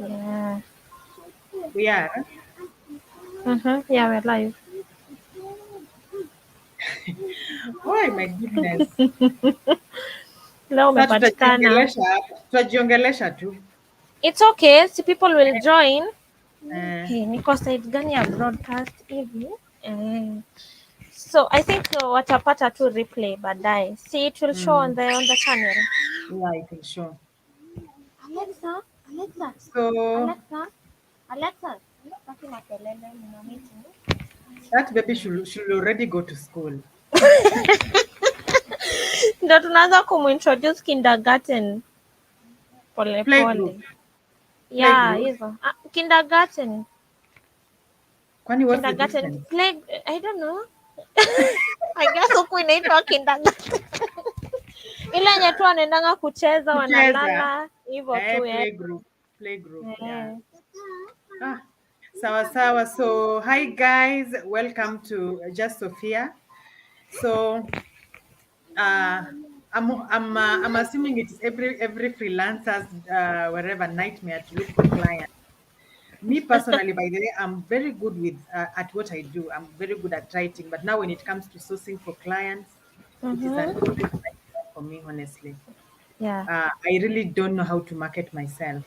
Yeah. We are. Yeah, we're live. Oh my goodness. Leo Sasa umepatikana. tutajiongelesha tu. It's okay, si people will join. Eh, Hey, niko side gani ya broadcast hivi? Eh. So I think watapata tu replay baadaye. See, it will show on mm, the channel. yeah, I can show. Alexa, Alexa, So Alexa, Alexa. Sitaki makelele, nina meeting. that baby should already go to school. Ndio tunaanza kumintroduce kindergarten polepole. Playgroup. Yeah, Playgroup. hivyo. Kindergarten. Kwani what's the Kindergarten difference? play, I don't know. I guess huku inaitwa kindergarten. Ile yenye tu wanaendanga kucheza Kucheza. wanalala hivyo tu Playgroup. Playgroup. Yeah. eh. Ah, sawa sawa. So hi guys, welcome to Just Sophia. So I'm assuming it is every freelancer's wherever nightmare to look for clients. Me personally, by the way, I'm very good with at what I do. I'm very good at writing, but now when it comes to sourcing for clients, it is an Mm-hmm. absolute nightmare for me, honestly. Yeah. I really don't know how to market myself.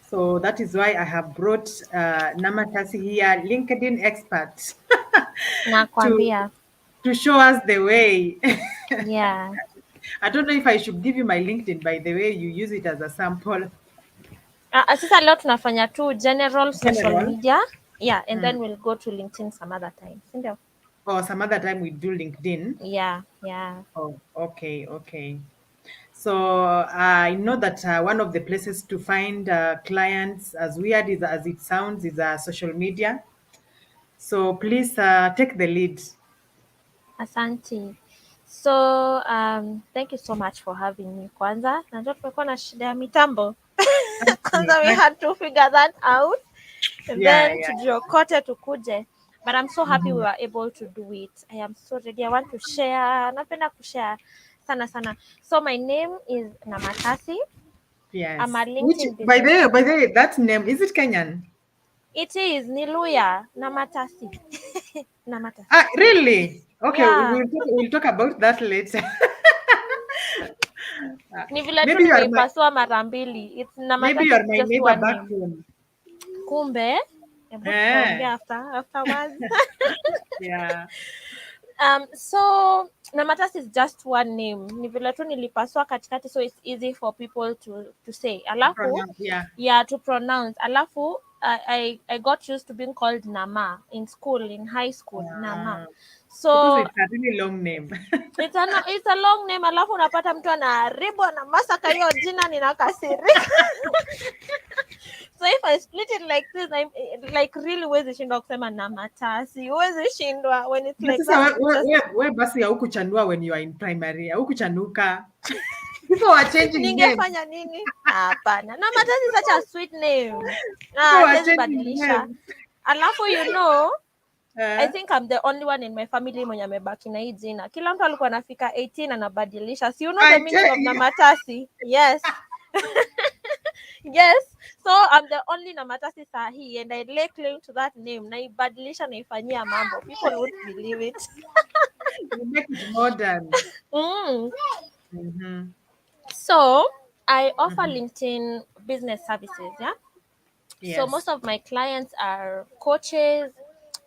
So that is why I have brought Namatasi here, LinkedIn expert, to Nakwambia. to show us the way. Yeah. I don't know if I should give you my LinkedIn, by the way, you use it as a sample. Sasa leo tunafanya tu general social General. media. Yeah, and Mm. then we'll go to LinkedIn some other time. Si ndio? Or some other time we do LinkedIn. Yeah, yeah. Oh, okay, okay. So I know that one of the places to find clients, as weird as it sounds, is social media. So please take the lead. Asante. So, thank you so much for having me kwanza. Najua tumekuwa na shida ya mitambo. Kwanza we had to figure that out. And Yeah, then yeah. tujiokote tukuje. But I'm so happy we Mhm. were able to do it. I am so ready. I want to share. Napenda kushare sana sana. So my name is Namatasi. I'm a Yes. Which, LinkedIn business. by the way, that name is it Kenyan? It is Niluya Namatasi. Namatasi. Ah, really? Okay, Yeah. we'll talk about that later. Ah, Ni vile tu maybe you are my nimeipasua mara mbili. It's maybe you Namatasi are is my just neighbor one back name. home. Kumbe, hebu Eh, tutaongea afterwards. yeah. So Namatas is just one name. Ni vile tu nilipasua katikati so it's easy for people to say. Alafu, Pronounce, yeah. yeah, to pronounce. Alafu, I got used to being called Nama in school, in high school, Nama. Uh, because So it's a really long name. it's a long name. Alafu unapata mtu anaharibu na masaka hiyo jina ninakasirika. So if I split it like this, I'm like really huwezi shindwa kusema Namatasi. Huwezi shindwa when it's Na like sasa that. It's just we basi haukuchanua when you are in primary, haukuchanuka. People are changing names. ningefanya nini? Hapana. Namatasi is such a sweet name. People are Siwezi changing badilisha. names. Alafu I Uh, think I'm the only one in my family mwenye amebaki na hii jina. Kila mtu alikuwa anafika 18 anabadilisha. So you know the I meaning tell of you, Namatasi? Yes. Yes. So I'm the only Namatasi sahi and I lay claim to that name. Naibadilisha naifanyia mambo. People would believe it. you make it modern. Mm. Mm-hmm. So I offer Mm-hmm. LinkedIn business services, yeah. So most Yes. of my clients are coaches,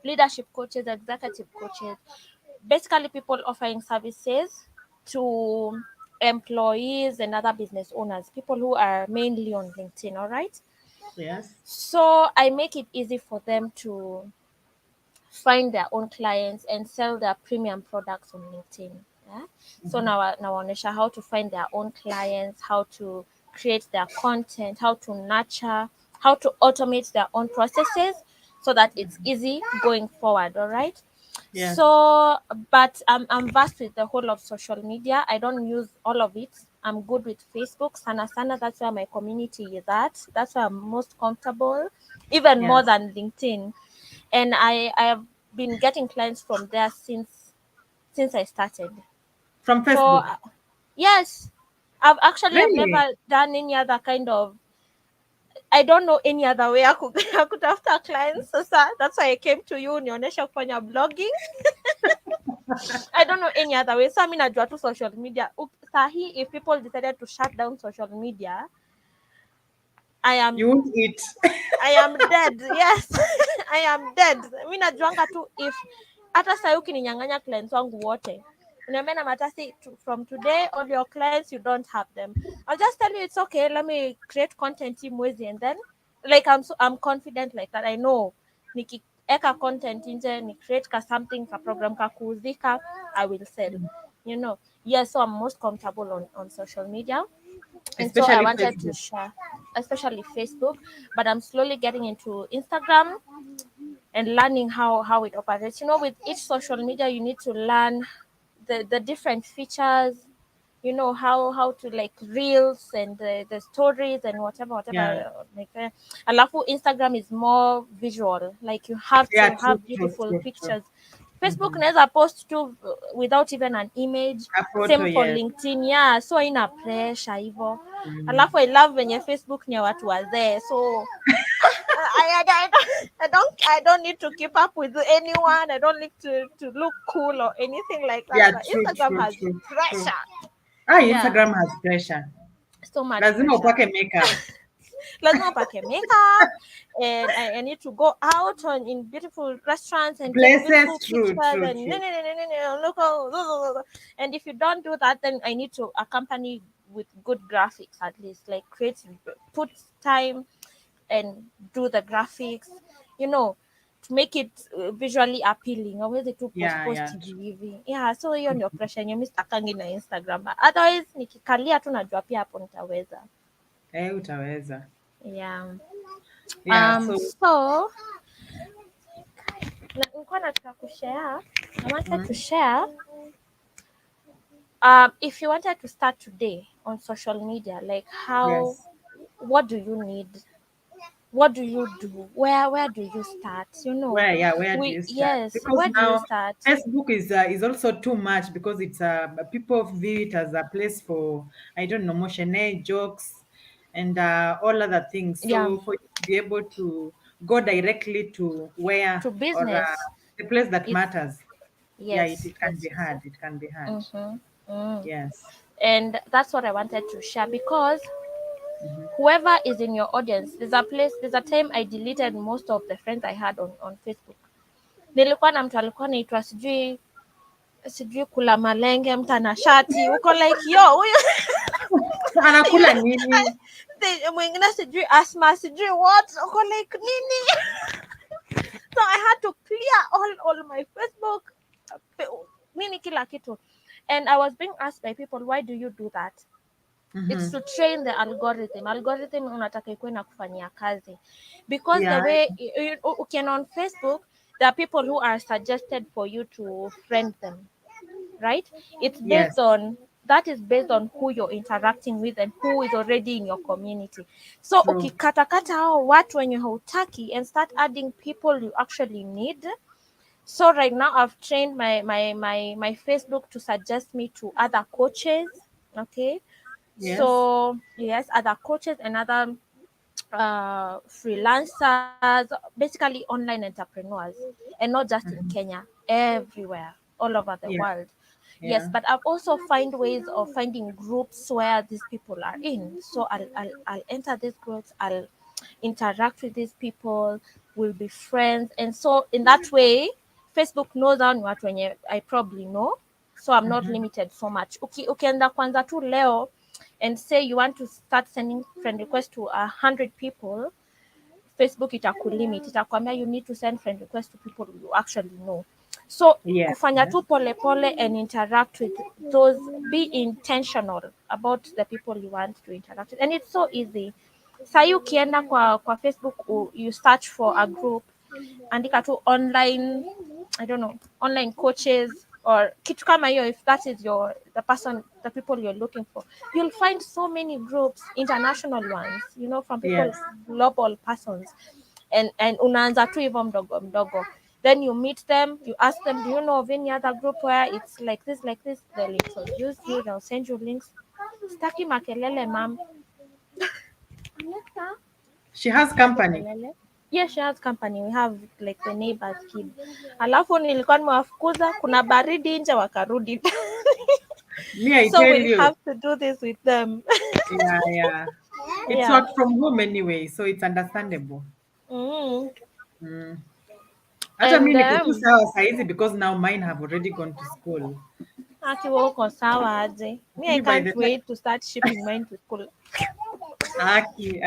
leadership coaches, executive coaches, basically people offering services to employees and other business owners, people who are mainly on LinkedIn, all right? Yes. So I make it easy for them to find their own clients and sell their premium products on LinkedIn. Yeah. So Mm-hmm. now nawaonyesha how to find their own clients, how to create their content, how to nurture, how to automate their own processes so that it's easy going forward. All right. Yes. So, but I'm vast with the whole of social media. I don't use all of it. I'm good with Facebook. Sana sana, that's where my community is at. That's where I'm most comfortable, even more Yes. than LinkedIn. And I have been getting clients from there since I started. From So Facebook. yes, I've Really? never done any other kind of I don't know any other way I could I could after clients. Sasa that's why I came to you nionyesha kufanya blogging. I don't know any other way. So mimi najua tu social media. Sahi if people decided to shut down social media, I am You won't eat. I am dead. Yes. I am dead. Mimi najuanga tu if hata sahi ukininyang'anya clients wangu wote. Uniambia na matasi from today all your clients you don't have them. I'll just tell you it's okay. Let me create content hii mwezi and then like I'm confident like that. I know nikieka content nje ni create ka something ka program ka kuuzika I will sell. You know. Yes, so I'm most comfortable on social media. And so I Especially wanted to Facebook. share, especially Facebook, but I'm slowly getting into Instagram and learning how it operates. You know, with each social media, you need to learn the different features. You know how to like reels and the stories and whatever Yeah. like alafu Instagram is more visual, like you have Yeah, to true, have true, beautiful true, true. pictures. Facebook Mm-hmm. naweza post tu without even an image. A photo, Same for yes. LinkedIn, yeah, so ina pressure hivyo. Mm. Alafu I love venye Facebook ni ya watu wazee, so I don't need to keep up with anyone. I don't need to look cool or anything like that. Yeah, But true, Instagram true, has true, true. pressure. Instagram Yeah, has pressure. so much Lazima pressure. upake makeup. Lazima upake makeup, and I need to go out on in beautiful restaurants and take Places, beautiful true, pictures true, and true. look and if you don't do that, then I need to accompany with good graphics at least, like create, put time and do the graphics, you know, to make it visually appealing. Aweze tu Yeah, post yeah, hivi true. hivi. Yeah, so hiyo ndio pressure yenye mimi sitakangi na Instagram. Otherwise nikikalia tu najua pia hapo nitaweza. Utaweza. Yeah. Yeah, so So nilikuwa nataka kushare. I wanted to mm, share. If you wanted to start today on social media, like how, yes. what do you need? What do you do? Where do you start? You know, Where do we you start? yes. Because Where do you now start? Facebook is also too much because it's people view it as a place for, I don't know, motion jokes and all other things. Yeah, So for you to be able to go directly to where to or business. the place that It's matters, yeah, yes, it can yes, be yes, hard. yes. It can be hard. Mm-hmm. Mm. Yes. And that's what I wanted to share because Mm-hmm. whoever is in your audience, there's a time I deleted most of the friends I had on Facebook. Nilikuwa na mtu alikuwa anaitwa sijui kula malenge, mtu ana shati uko like yo huyu Anakula nini? mwingine sijui asma sijui what uko like nini. So I had to clear all my Facebook, nini kila kitu. And I was being asked by people, why do you do that? It's Mm-hmm. to train the algorithm unataka ikuwe na kufanyia kazi, because the Yeah. way you can on Facebook, there are people who are suggested for you to friend them, right? It's based Yes. on, that is based on who you're interacting with and who is already in your community. So True. ukikatakata hao watu wenye hautaki and start adding people you actually need. So right now I've trained my Facebook to suggest me to other coaches. Okay. Yes. So yes, other coaches and other freelancers, basically online entrepreneurs, and not just in Mm-hmm. Kenya, everywhere, all over the Yeah. world. Yes, Yeah. but I've also find ways of finding groups where these people are in. So I'll enter these groups, I'll interact with these people, we'll be friends. And so in that way, Facebook knows hao ni watu wenye I probably know. So I'm not Mm-hmm. limited so much. Ukienda kwanza tu leo and say you want to start sending friend request to 100 people, Facebook itakulimit, itakwambia you need to send friend request to people you actually know. So Yes. kufanya Yes. tu pole pole and interact with those, be intentional about the people you want to interact with, and it's so easy. Sahi ukienda kwa Facebook you search for a group, andika tu online, I don't know, online coaches or kitu kama hiyo, if that is the people you're looking for, you'll find so many groups, international ones, you know, from people, Yes. global persons. And unaanza tu hivyo mdogo mdogo, then you meet them, you ask them, do you know of any other group where it's like this, they'll introduce you, they'll send you links. Staki makelele mam. She has company. Kelele. Yes, she has company. We have like the neighbor's kid. Alafu nilikuwa nimewafukuza, kuna baridi nje wakarudi. Me, I So tell we'll you. have to do this with them. Yeah, yeah. It's Yeah. work from home anyway, so it's understandable. Mm. Mm. Hata mi And niko tu sawa saizi because now mine have already gone to school. akiwa uko sawa aje. Me, I Me by the can't time wait to start shipping mine to school. aki.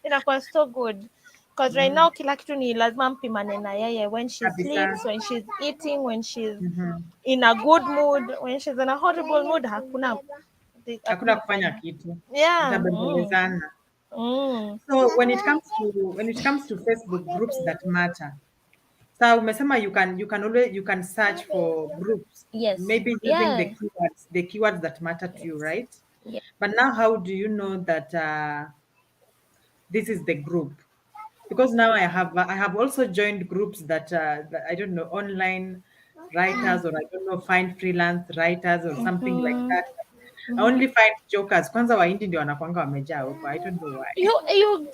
Inakuwa so good. Because right Mm. now kila kitu ni lazima mpimane na yeye, when she Kabisa. sleeps, when she's eating, when she's Mhm. in a good mood, when she's in a horrible mood, hakuna Hakuna hakuna kufanya kufanya. kitu. Yeah. Mtabembelezana. Mm. So when it comes to Facebook groups that matter. So umesema you can search for groups, Yes. maybe using the Yeah. keywords that matter to you, Yes. right? Yeah. But now how do you know that this is the group? Because now I have also joined groups that I don't know, online writers, or I don't know, find freelance writers or something like Mm. that. I only find jokers. Kwanza Wahindi ndio wanakuanga wamejaa huko. I don't know why.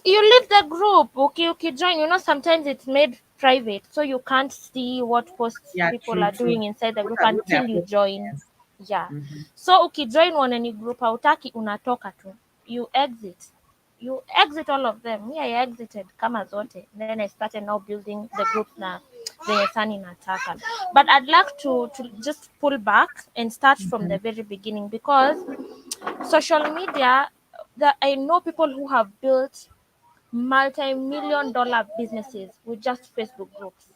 You leave the group. Okay, join. Sometimes it's made private, so you can't see what posts Yeah, people true, are true. doing inside the What group are what they until are you posting? join. Yes. Yeah. Mm-hmm. So ukijoin one any group hautaki, unatoka tu. You exit. You exit all of them. Me, I exited kama zote. Then I started now building the group na zenye sani nataka. But I'd like to just pull back and start from Mm-hmm. the very beginning, because social media, that I know people who have built multi-million dollar businesses with just Facebook groups.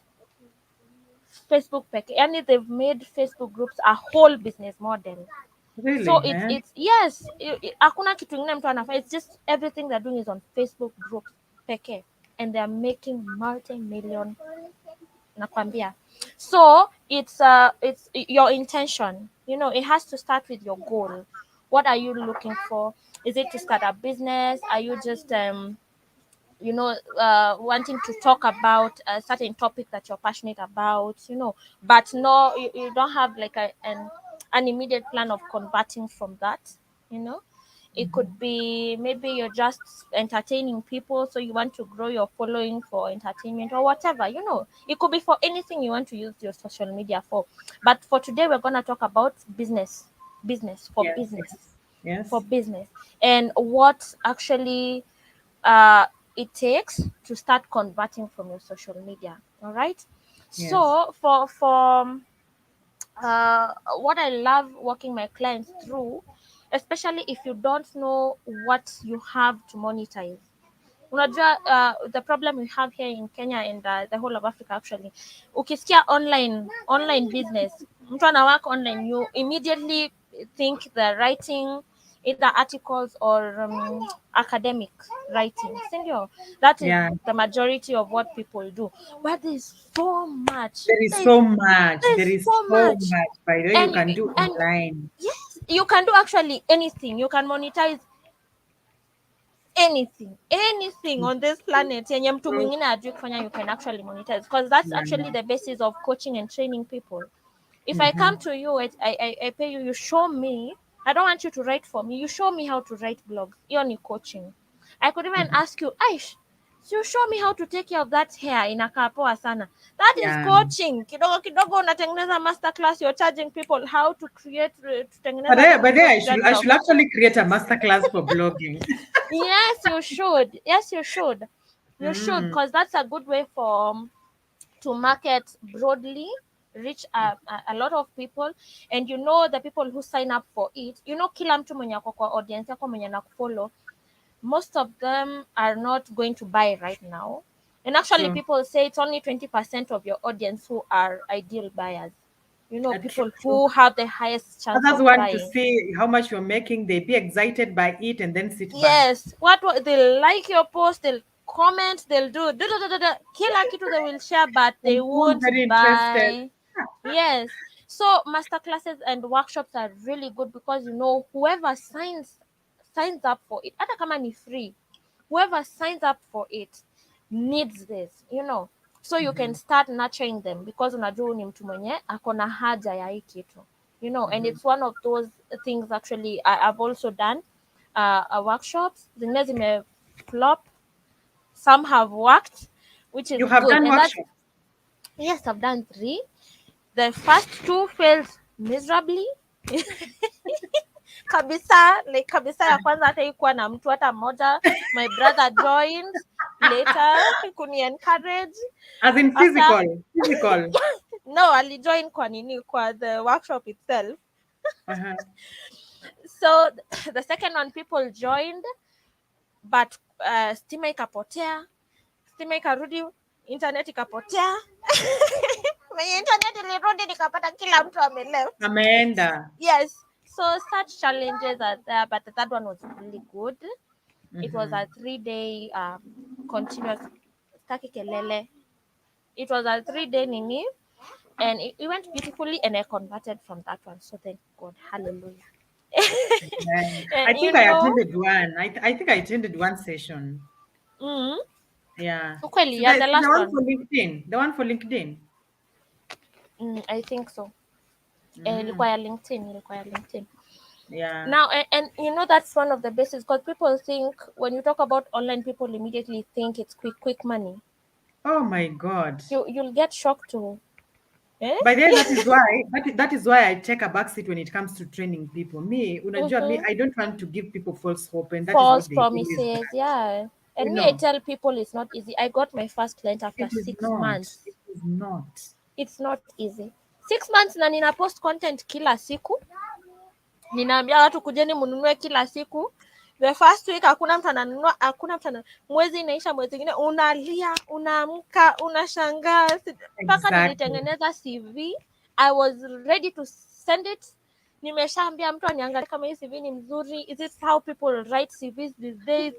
Facebook peke. Yani they've made Facebook groups a whole business model. So Really? it's Eh? it's yes, hakuna kitu ingine mtu anafanya. It's just everything they're doing is on Facebook groups peke, and they're making multi-million, nakwambia. So it's your intention. It has to start with your goal. What are you looking for? Is it to start a business? Are you just wanting to talk about a certain topic that you're passionate about, but no, you don't have like an immediate plan of converting from that, you know it could be maybe you're just entertaining people, so you want to grow your following for entertainment or whatever. It could be for anything you want to use your social media for. But for today, we're going to talk about business for Yes, business yes, for yes, business and what actually uh, it takes to start converting from your social media. All right. yes. So what I love walking my clients through, especially if you don't know what you have to monetize. Unajua, the problem we have here in Kenya and the whole of Africa actually, ukisikia online business, mtu ana work online, you immediately think they're writing either articles or academic writing, sindio? That is Yeah. the majority of what people do, but there's so much There is there's so much. There there's is so so much. much, by the way, you and can do and online. yes, you can do actually anything. You can monetize anything on this planet yenye mtu True. mwingine ajui kufanya, you can actually monetize, because that's Yeah. actually the basis of coaching and training people. If I Mm-hmm. come to you, I pay you, you show me. I don't want you to write for me, you show me how to write blogs. Hiyo ni coaching. I could even Mm-hmm. ask you, Aish, so you show me how to take care of that hair, inakaa poa sana. That is Yeah. coaching. Kidogo kidogo unatengeneza masterclass, you're charging people how to create, But tutengeneza then, but then I should I dreadlocks. should actually create a masterclass for blogging. Yes, you should. Yes, you should. You should, Mm. because that's a good way for to market broadly, reach a lot of people, and the people who sign up for it. Kila mtu mwenye ako kwa audience yako mwenye nakufollow, most of them are not going to buy right now. And actually, True. people say it's only 20% of your audience who are ideal buyers. True, People true. who have the highest chance Others of want to buying. see how much you're making. They be excited by it and then sit back. Yes, they'll like your post, they'll comment, they'll do kila kitu they will share, but they And who's won't very interested? buy. Yes. So masterclasses and workshops are really good, because whoever signs up for it, hata kama ni free, whoever signs up for it needs this. So you can start nurturing them, because unajua huyu ni mtu mwenye ako na haja ya hii kitu. And it's one of those things actually I've also done workshops zingine flop, some have worked, which is You have good. done And that's, workshops. yes, I've done 3. The first 2 failed miserably. Kabisa, like kabisa ya kwanza hata ikuwa na mtu hata mmoja. My brother joined later kuni encourage As in after. physical. No, alijoin kwa nini, kwa the workshop itself. Uh-huh. So the second one, people joined, but stima ikapotea, stima ikarudi, internet ikapotea. Mwenye internet ilirudi nikapata kila mtu ameleft. Ameenda. Yes, so such challenges are there, but the third one was really good. It was a 3-day continuous staki kelele. It was a 3-day nini, and it went beautifully, and I converted from that one. So thank God, hallelujah. Right. I And think I attended one. I think I attended one session. mm, Yeah. ukweli, So yeah, the the last one one. for LinkedIn. The one for LinkedIn. I think so. Mm, Ilikuwa ya LinkedIn. yeah. Now, and you know, that's one of the bases, because people think when you talk about online, people immediately think it's quick money. Oh my God. You'll get shocked too. Eh? By then, that is why I take a backseat when it comes to training people. Me, unajua me, Mm-hmm. I don't want to give people false hope, and that is False what they always promises, do. yeah. You And me, I know, tell people it's not easy. I got my first client after it is 6 not. months. It is not. It's not easy. 6 months na nina post content kila siku. Ninaambia watu kujeni mnunue kila siku. The first week hakuna mtu ananunua, mwezi inaisha, mwezi mwingine unalia, unaamka, unashangaa. Mpaka Exactly. nilitengeneza CV. I was ready to send it. Nimeshaambia mtu aniangalie kama hii CV ni mzuri. Is it how people write CVs these days?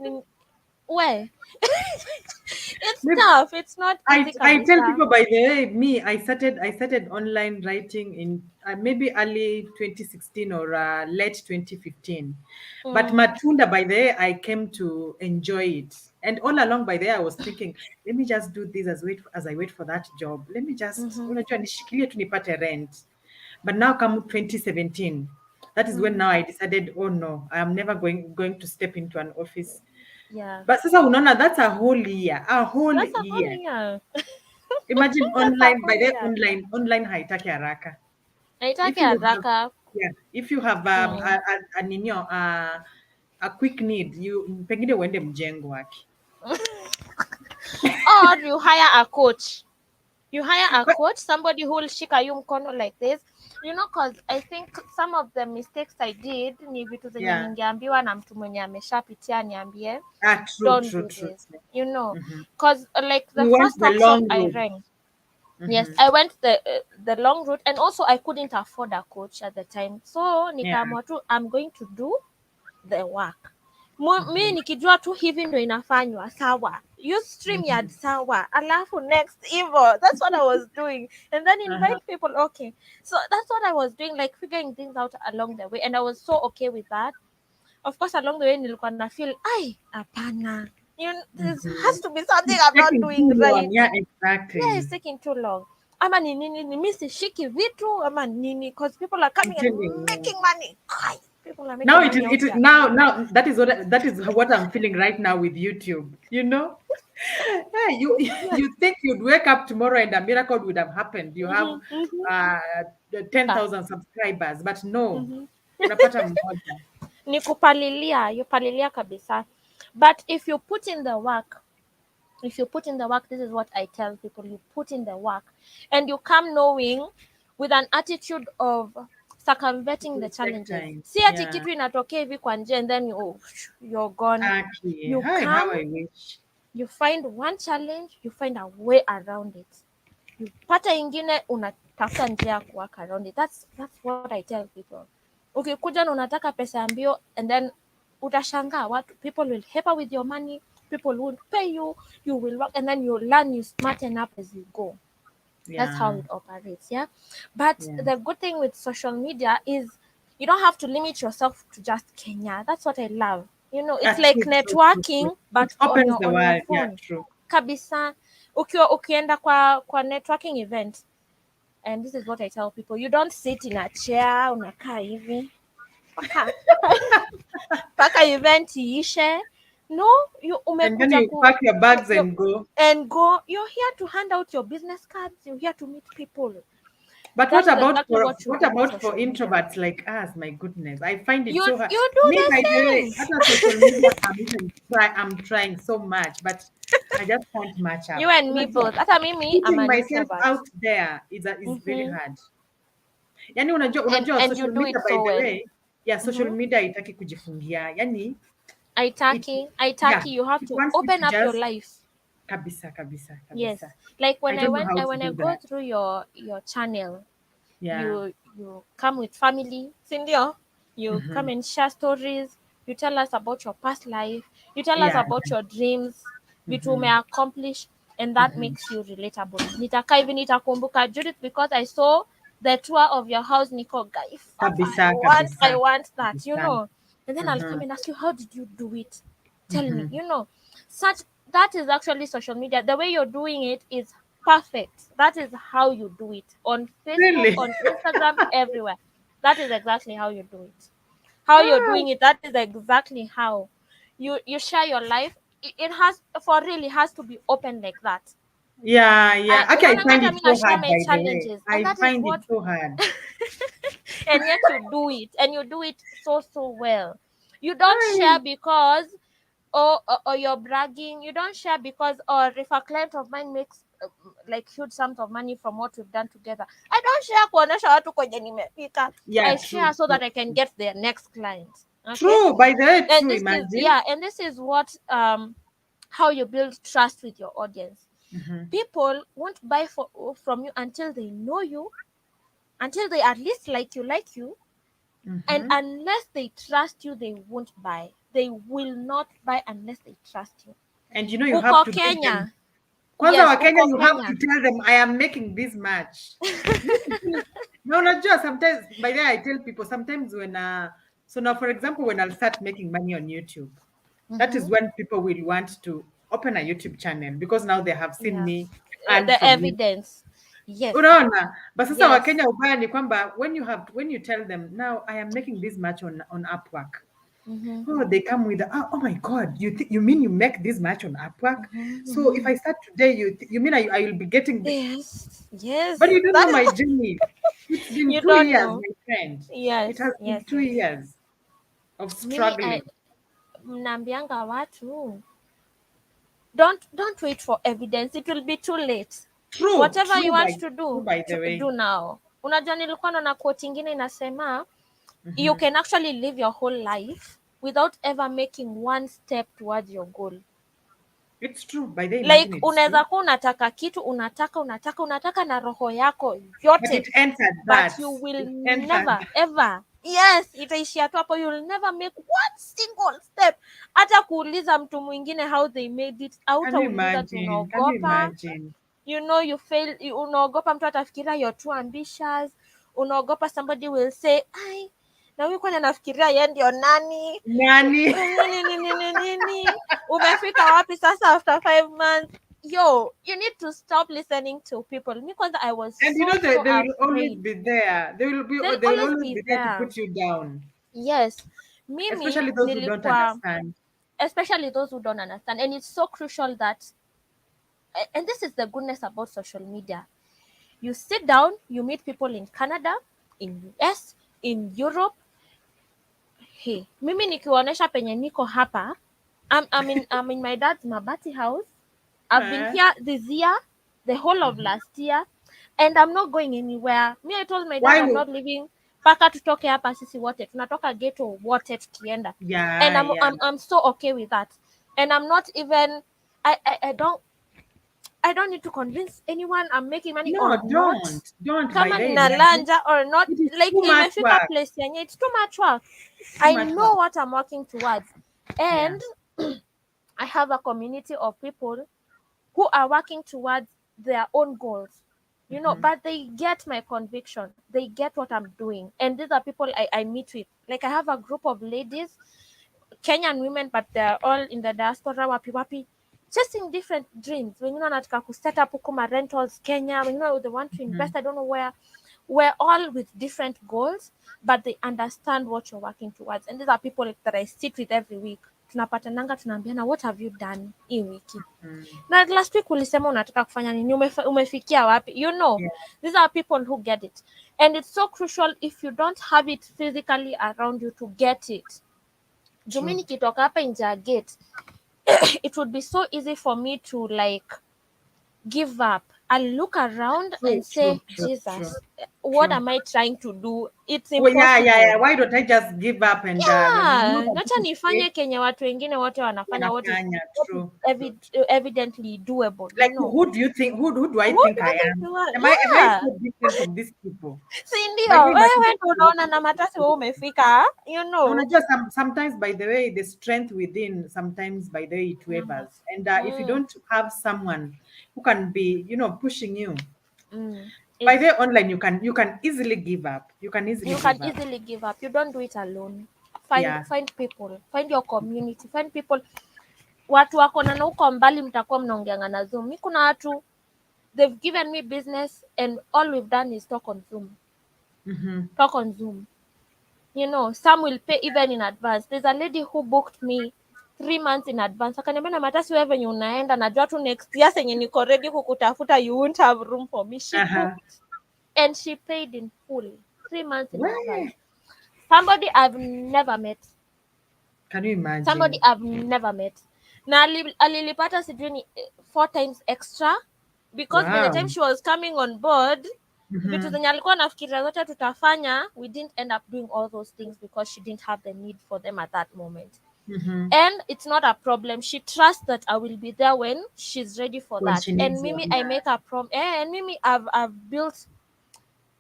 Well, it's Me- tough. It's not easy I tell kabisa. people, by the way, me, I started online writing in maybe early 2016 or late 2015. But Mm, Matunda, by the way, I came to enjoy it. And all along, by the way, I was thinking, let me just do this as I wait for that job. Let me just, mm-hmm, unajua nishikilie tu nipate rent. But now come 2017, that is when mm, now I decided, oh no, I am never going to step into an office. yeah. But sasa unaona, that's a whole year, a whole That's a whole year. year. Imagine That's a online, by whole the year. online haitaki haraka. Haitaki If you have, haraka. yeah, if you have Mm. a ninyo a quick need, you pengine uende mjengo wake. Or you hire a coach. You hire a But coach, somebody who will shika you mkono like this. You know, because I think some of the mistakes I did ni vitu zenye yeah, ningeambiwa na mtu mwenye ameshapitia niambie, true, don't true, do true, this. true. You know, Mm-hmm. because like the We went first the workshop long I road. ran, yes, Mm-hmm. I went the long route, and also I couldn't afford a coach at the time. So Yeah. nikaamua tu I'm going to do the work. Mi Mm-hmm. nikijua tu hivi ndo inafanywa sawa, use StreamYard Mm-hmm. sawa, alafu next hivo. That's what I was doing, and then Uh-huh. invite people. Okay, so that's what I was doing, like figuring things out along the way, and I was so okay with that. Of course, along the way nilikuwa na feel ai hapana, there Mm-hmm. has to be something It's I'm not taking doing too long. right. Yeah, Yeah, exactly. it's taking too long. Ama ni nini, ni mi sishiki vitu ama nini, because people are I'm coming and telling you. making money. Kai, people are Now making money out it is here. now that is what I'm feeling right now with YouTube. You know, yeah, Yeah. you think you'd wake up tomorrow and a miracle would have happened. You have Mm-hmm, mm-hmm. uh the Ah, 10,000 subscribers, but no, mm-hmm. unapata mmoja. Ni kupalilia, you palilia kabisa. But if you put in the work, this is what I tell people: you put in the work, and you come knowing, with an attitude of It circumventing the will take challenges. time. Si ati Yeah. kitu inatokea hivi kwa njia and then you're gone. Aki. You Hi, how come, I wish. you find one challenge, you find a way around it. You pata ingine, unatafuta njia ya kuwork around it. That's what I tell people. Ukikuja na unataka pesa ya mbio, and then utashangaa watu, people will help with your money, people will pay you, you will work, and then you learn, you smarten up as you go. That's how Yeah. it operates, yeah. But Yeah. the good thing with social media is you don't have to limit yourself to just Kenya. That's what I love. It's like True, true, true, true. networking, It but on opens your the on your world. Yeah, phone. true. Kabisa. Ukienda kwa networking event, and this is what I tell people: you don't sit in a chair unakaa hivi mpaka event iishe. No, you And then umekuja you pack your bags you and go. and go. You're here to hand out your business cards. You're here to meet people. But That is exactly what you what do with about for social media. introverts like us? My goodness, I find it You so hard. you do Me, the by the way, same. other social media, I'm trying so much, but I just can't match You up. and me Unajua, both. Hata mimi, I'm putting an myself introvert. out there is very Mm-hmm. hard. Yani unajua And you social do media it by so the well. way, yeah, social Mm-hmm. media haitaki kujifungia. Yani it yeah, You have it to wants you open to up your just life. kabisa kabisa Yes. kabisa. Like I don't know how to when I do go that. through your channel, Yeah. you come with family, Cindy. You come Mm-hmm. and share stories. You tell us about your past life. You tell us Yeah. about your dreams, vitu Mm-hmm. accomplish, and that Mm-hmm. makes you relatable. Nitakaa hivi nitakumbuka Judith because I saw the tour of your house, Nico guy. Papa, Kabisa kabisa I want that, kabisa. And then I'll Mhm, come and ask you, how did you do it? Tell me, mhm. Such that is actually social media. The way you're doing it is perfect. That is how you do it on Facebook, Really? on Instagram, everywhere. That is exactly how you do it. How you're Ah, doing it, that is exactly how you share your life. It has for really has to be open like that. yeah, yeah. Okay, I Unaonanga find hata it mi so na share hard, my by the way. challenges, and I that is find it what, so hard. and yet you do it, and you do it so well. You don't share Ay, because or you're bragging. You don't share because, or if a client of mine makes like huge sums of money from what we've done together, I don't share kuonesha watu kwenye nimefika. I yeah, true, share so true, that I can true. get their next client. Okay. True, by the way, And true, this is, imagine. yeah, and this is what how you build trust with your audience. Mm-hmm, People won't buy from you until they know you, until they at least like you, and mm-hmm. unless they trust you, they won't buy. They will not buy unless they trust you. And you know you have Uko to give them. Kenya. Kwanza Yes, wa Kenya, uko you have to Kenya. tell them I am making this much. No, not just sometimes. By the way, I tell people sometimes when so now for example when I'll start making money on YouTube, that is Mm-hmm. when people will want to open a YouTube channel because now they have seen Yeah. me earn The from YouTube. evidence. Yes. Unaona, but sasa Yes. Wakenya ubaya ni kwamba when you tell them now I am making this much on Upwork. Mm-hmm. Oh, they come with oh my God, you mean you make this much on Upwork? Mm-hmm. So if Mm-hmm. I start today, you mean I will be getting Yes. Yes. but you don't That know is my journey. It's been you 2 years, don't know. my friend. It Yes. has been Yes. two Yes. years of Mimi struggling. mnaambianga watu don't wait for evidence, it will be too late. True, Whatever you want to true do, by the do way. now. Unajua nilikuwa naona quote ingine inasema you Mhm. can actually live your whole life without ever making one step towards your goal. It's true. By the Like imagine it's true. unaweza kuwa unataka kitu, unataka na roho yako But yote, it ends at but that. you will It ends at never that. ever, yes, itaishia tu hapo. You'll never make one single step. Hata kuuliza mtu mwingine how they made it, Can you hautauliza juu imagine? Can you unaogopa. imagine? You fail, unaogopa mtu atafikiria you're too ambitious. Unaogopa somebody will say, ai, na huyu kwani anafikiria yeye ndio nani? Nani? Nini. Umefika wapi sasa after 5 months? Yo, you need to stop listening to people. Me kwanza, I was And you know so they will always afraid. be there. They'll They will always always be be there to there. put you down. Yes. Mimi Especially those who don't nilikuwa, understand. especially those who don't understand, and it's so crucial that, and this is the goodness about social media. You sit down, you meet people in Canada, in US, in Europe. Hey, mimi nikiwaonesha penye niko hapa, I'm in my dad's mabati house. I've been Eh? here this year, the whole of Mhm. last year, and I'm not going anywhere. Me, I told my dad Why I'm would not leaving mpaka tutoke hapa sisi wote. Tunatoka ghetto wote tukienda. And yeah, yeah. I'm so okay with that. And I'm not even, I don't need to convince anyone I'm making money or No, not. don't by Kama the imagine. ninalanja or not, It is like too much imefika work. place yenye it's too much work. It's too I much work. know what I'm working towards. Yeah. And I have a community of people who are working towards their own goals, Mhm. but they get my conviction, they get what I'm doing. And these are people I meet with. Like I have a group of ladies, Kenyan women, but they're all in the diaspora, wapi, chasing different dreams. Wengine wanataka ku set up huko ma rentals Kenya, wengine they want to Mhm. invest, I don't know where. We're all with different goals, but they understand what you're working towards. And these are people that I sit with every week. tunapatananga tunaambiana what have you done hii wiki. Mm. Na last week ulisema unataka kufanya nini, umefikia wapi? Yeah. These are people who get it, and it's so crucial if you don't have it physically around you to get it. Juu mi True. nikitoka hapa nje ya gate it would be so easy for me to like give up. I'll look around True, and true, say, true, true, Jesus, what true. am I trying to do? It's Oh, yeah, yeah, yeah. impossible. Why don't I just give up and know that Acha this is nifanye great? kenye watu wengine wote wanafanya, Wanafanya. what is True, true, true. evidently doable, Like, who do you think? Who do I Who think do I you think am? you are? Am I Yeah. so different from these people? Si By the ndio? way, but Wewe ndo unaona na matasi wewe umefika, na unajua sometimes by the way the strength within sometimes by the way it Mm, wavers, and if you mm, don't have someone who can be pushing you mm. by the It's way online, you can easily give up. You can easily you can give up. easily give up. You don't do it alone. Find Yeah. find people, find your community, find people, watu wako na huko mbali, mtakuwa mnaongeanga na Zoom. Mi kuna watu they've given me business and all we've done is talk on Zoom. Mm-hmm. Talk on Zoom. Some will pay even in advance. There's a lady who booked me 3 months in advance. Akaniambia na matasi, wewe venye unaenda najua tu next year senye niko ready kukutafuta you won't have room for me. She Uh-huh. booked and she paid in full 3 months in Where advance. Somebody I've never met. can you Somebody imagine? I've never met. Na alilipata sijui ni 4 times extra because by the Wow. time she was coming on board, vitu Mm-hmm. zenye alikuwa nafikiria zote tutafanya, we didn't end up doing all those things because she didn't have the need for them at that moment. Mm-hmm. And it's not a problem. She trusts that I will be there when she's ready for When that. she And needs you, Mimi, I yeah. make a and Mimi, I've built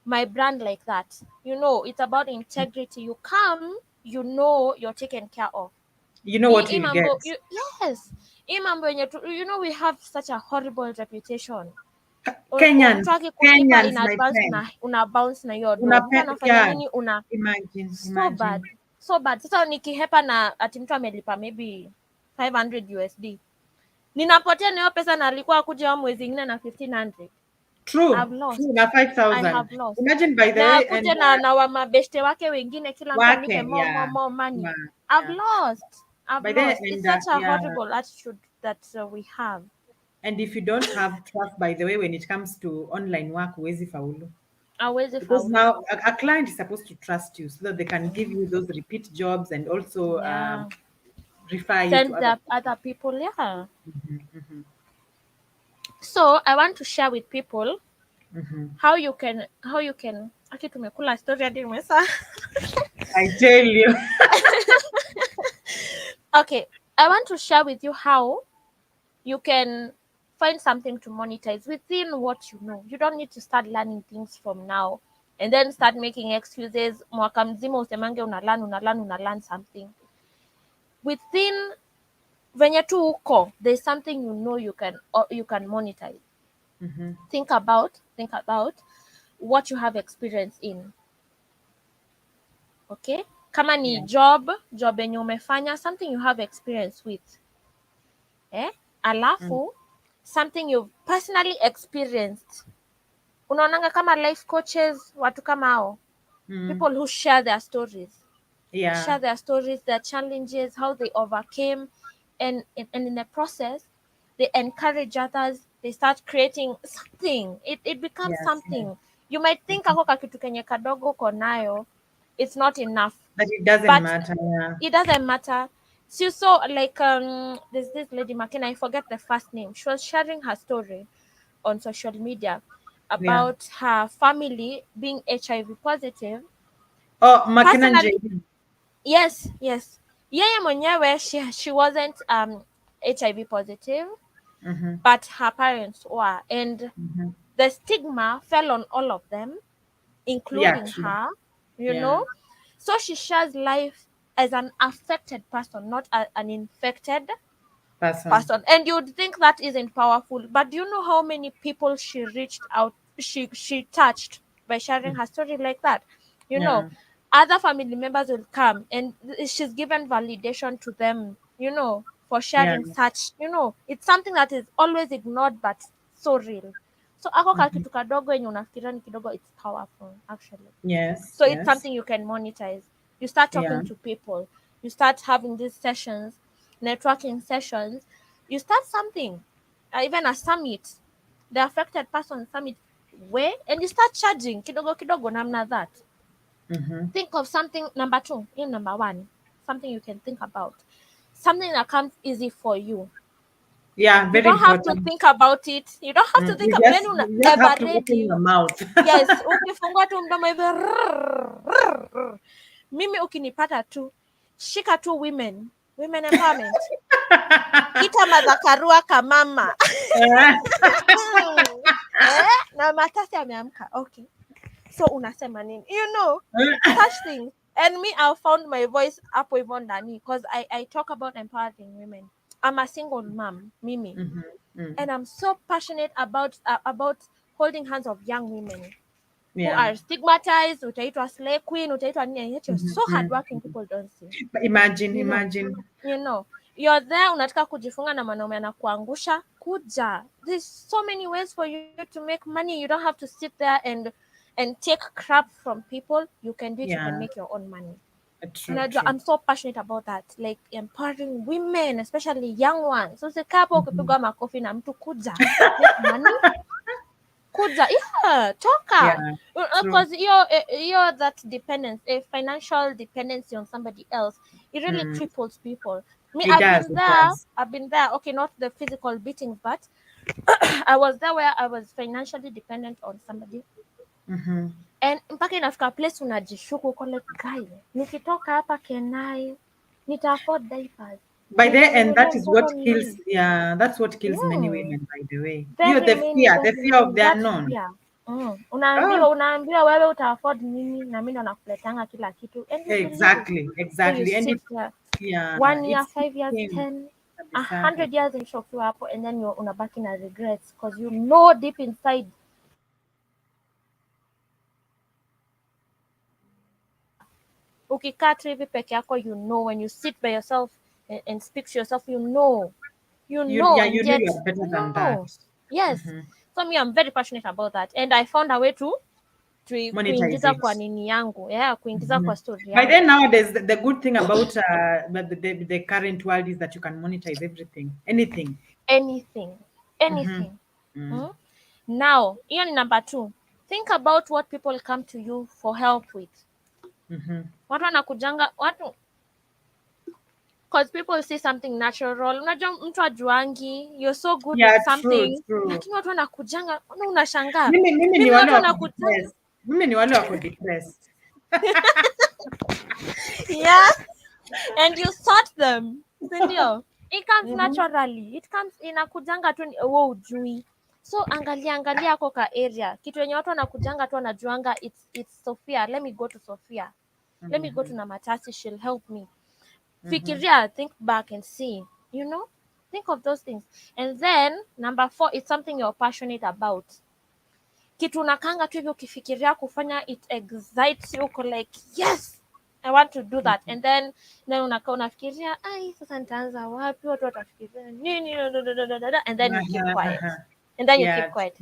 my brand like that. It's about integrity. You come, you're taken care of. You know Hii what hii you'll get. mambo yes, hii mambo yenye we have such a horrible reputation. Kenyans, Mtu akikulipa in Kenyans, my advance friend. una bounce na hiyo do, mtu anafanya Yeah, nini una imagine, so imagine. bad, so bad. Sasa nikihepa na ati mtu amelipa maybe 500 USD, ninapotea na hiyo pesa na alikuwa akuja wa mwezi ingine na 1500. True, I've true. lost. Na I 5,000. have lost. Imagine by the Na way, and akuje na wa mabeshte wake wengine, kila mtu anipe working, more, more, yeah, more money. yeah, I've yeah. lost. I've By the lost. It's and such a yeah, horrible attitude that we have. and if you don't have trust, by the way, when it comes to online work, huwezi faulu. Hawezi Because faulu. now a client is supposed to trust you so that they can give you those repeat jobs and also Yeah. refer you to Send other the people. other people, yeah. Mm-hmm, So I want to share with people mm-hmm. how you can aki tumekula story hadi nimesa. I tell you. Okay, I want to share with you how you can find something to monetize within what you know. You don't need to start learning things from now and then start making excuses. Mwaka mzima usemange una learn something. Within venye tu uko, there's something you can monetize. Mm-hmm. Think about what you have experience in. Okay? Kama ni Yeah. job yenye umefanya, something you have experience with. Mm. Alafu something you've personally experienced. Unaonanga kama life coaches, watu kama hao, Mm. people who share their stories, Yeah. their challenges, how they overcame, and in the process, they encourage others. They start creating something. It becomes Yes. Yes. something. You might think ako kakitu kenye kadogo uko nayo, it's not enough, But it doesn't but matter. Yeah. it doesn't matter. So, like there's this lady Makina, I forget the first name. She was sharing her story on social media Yeah. about her family being HIV positive. Oh, Makinan Personally, JD. yes. Yeye mwenyewe she wasn't HIV positive, Mm-hmm. but her parents were, and Mm-hmm. the stigma fell on all of them, Yeah, including true. her, you Yeah. know. So she shares life as an affected person, not an infected Person. person. And you'd think that isn't powerful, but do you know how many people she reached out, she touched by sharing Mm. her story like that? You know, Yeah. other family members will come and she's given validation to them, for Yeah. sharing such, it's something that is always ignored but so real. So ako ka Mm-hmm. kitu kadogo yenye unafikiria ni kidogo, it's powerful actually. Yes. So it's Yes. something you can monetize. You start Yeah. talking to people, you start having these sessions, networking sessions, you start something, even a summit, the affected person summit way, and you start charging kidogo kidogo namna that. Mm-hmm. Think of something, number two, in number one, something you can think about, something that comes easy for you. Yeah, You very don't have to important. think about it. You don't have to think yani You just ever have to open ready. your mouth. Yes, ukifungua tu mdomo hivi rrrr, rrrr. Mimi ukinipata tu, shika tu women empowerment, ita madhakarua kamama. Na matasi ameamka, okay, so unasema nini, such things. And me, I found my voice hapo hivyo ndani, because I talk about empowering women. I'm a single mom, mimi, Mhm, mm. and I'm so passionate about holding hands of young women who Yeah. are stigmatized. Utaitwa slay queen, utaitwa nini, and yet you're Mhm, so mm. hardworking. People don't see. But imagine, you know imagine. you know you're there, unataka kujifunga na mwanaume anakuangusha, kuja, there's so many ways for you to make money. You don't have to sit there and take crap from people. You can do it. You can Yeah, make your own money. true, Unajua, true. I'm so passionate about that, like empowering women, especially young ones. So usikaa hapo Mhm. ukipigwa makofi na mtu, kuja make money, kuja, yeah, toka. Yeah, true. Because you're that dependence, a financial dependency on somebody else, it really Mm. cripples people. Me, It does, it does. I've been there. Okay, not the physical beatings, but I was there where I was financially dependent on somebody. Mm-hmm. And mpaka inafika place unajishuku, uko like, guy, nikitoka hapa kenai nita afford diapers, By the end, nitanunulia that is what mtoto kills, nini. yeah, that's what kills many Mm. women, by the way. Very many, The very fear of many. the That unknown. fear. Oh, Unaambiwa wewe uta afford nini, na mimi ndo nakuletanga kila kitu, and you believe it. exactly, So you exactly. And sit it, there yeah, 1 year, it's 5 years, him. 10, a Kabisa, hundred years in shock hapo, and then you're unabaki na regrets, because you know deep inside ukikaa tu hivi peke yako, when you sit by yourself and speak to yourself, yeah, and you know you yet are better than that. yes. Mm-hmm. So me, I'm very passionate about that, and I found a way to Monetize kuingiza it. kwa nini yangu, yeah, kuingiza Mhm. kwa story By yangu. then, nowadays, the good thing about the current world is that you can monetize everything, anything. Anything, Mm-hmm. anything. Mm. Hmm? Now hiyo ni number two. Think about what people come to you for help with. Mm-hmm. Watu wanakujanga watu, because people see something natural. Unajua mtu ajuangi you're so good with Yeah, true, something, true. lakini watu wanakujanga, unashangaa. Mimi ni Mimi wale watu wako wanakujanga, depressed. Mimi ni wale wako depressed. yeah, and you sort them, si ndio? It comes Mm-hmm. naturally, it comes inakujanga tu, wewe ujui. So angalia ako ka area, kitu yenye watu wanakujanga tu wanajuanga, it's Sophia, let me go to Sophia, let me go Mm-hmm. to Namatasi, she'll help me. Mm-hmm. Fikiria, think back and see, think of those things. And then number four is something you're passionate about, kitu unakanga tu hivi ukifikiria kufanya, it excites you, uko like, yes, I want to do that. And then unakaa unafikiria, ai, sasa nitaanza wapi, watu watafikiria nini, and then you keep Uh-huh, quiet. uh-huh. And then you keep Yeah. quiet.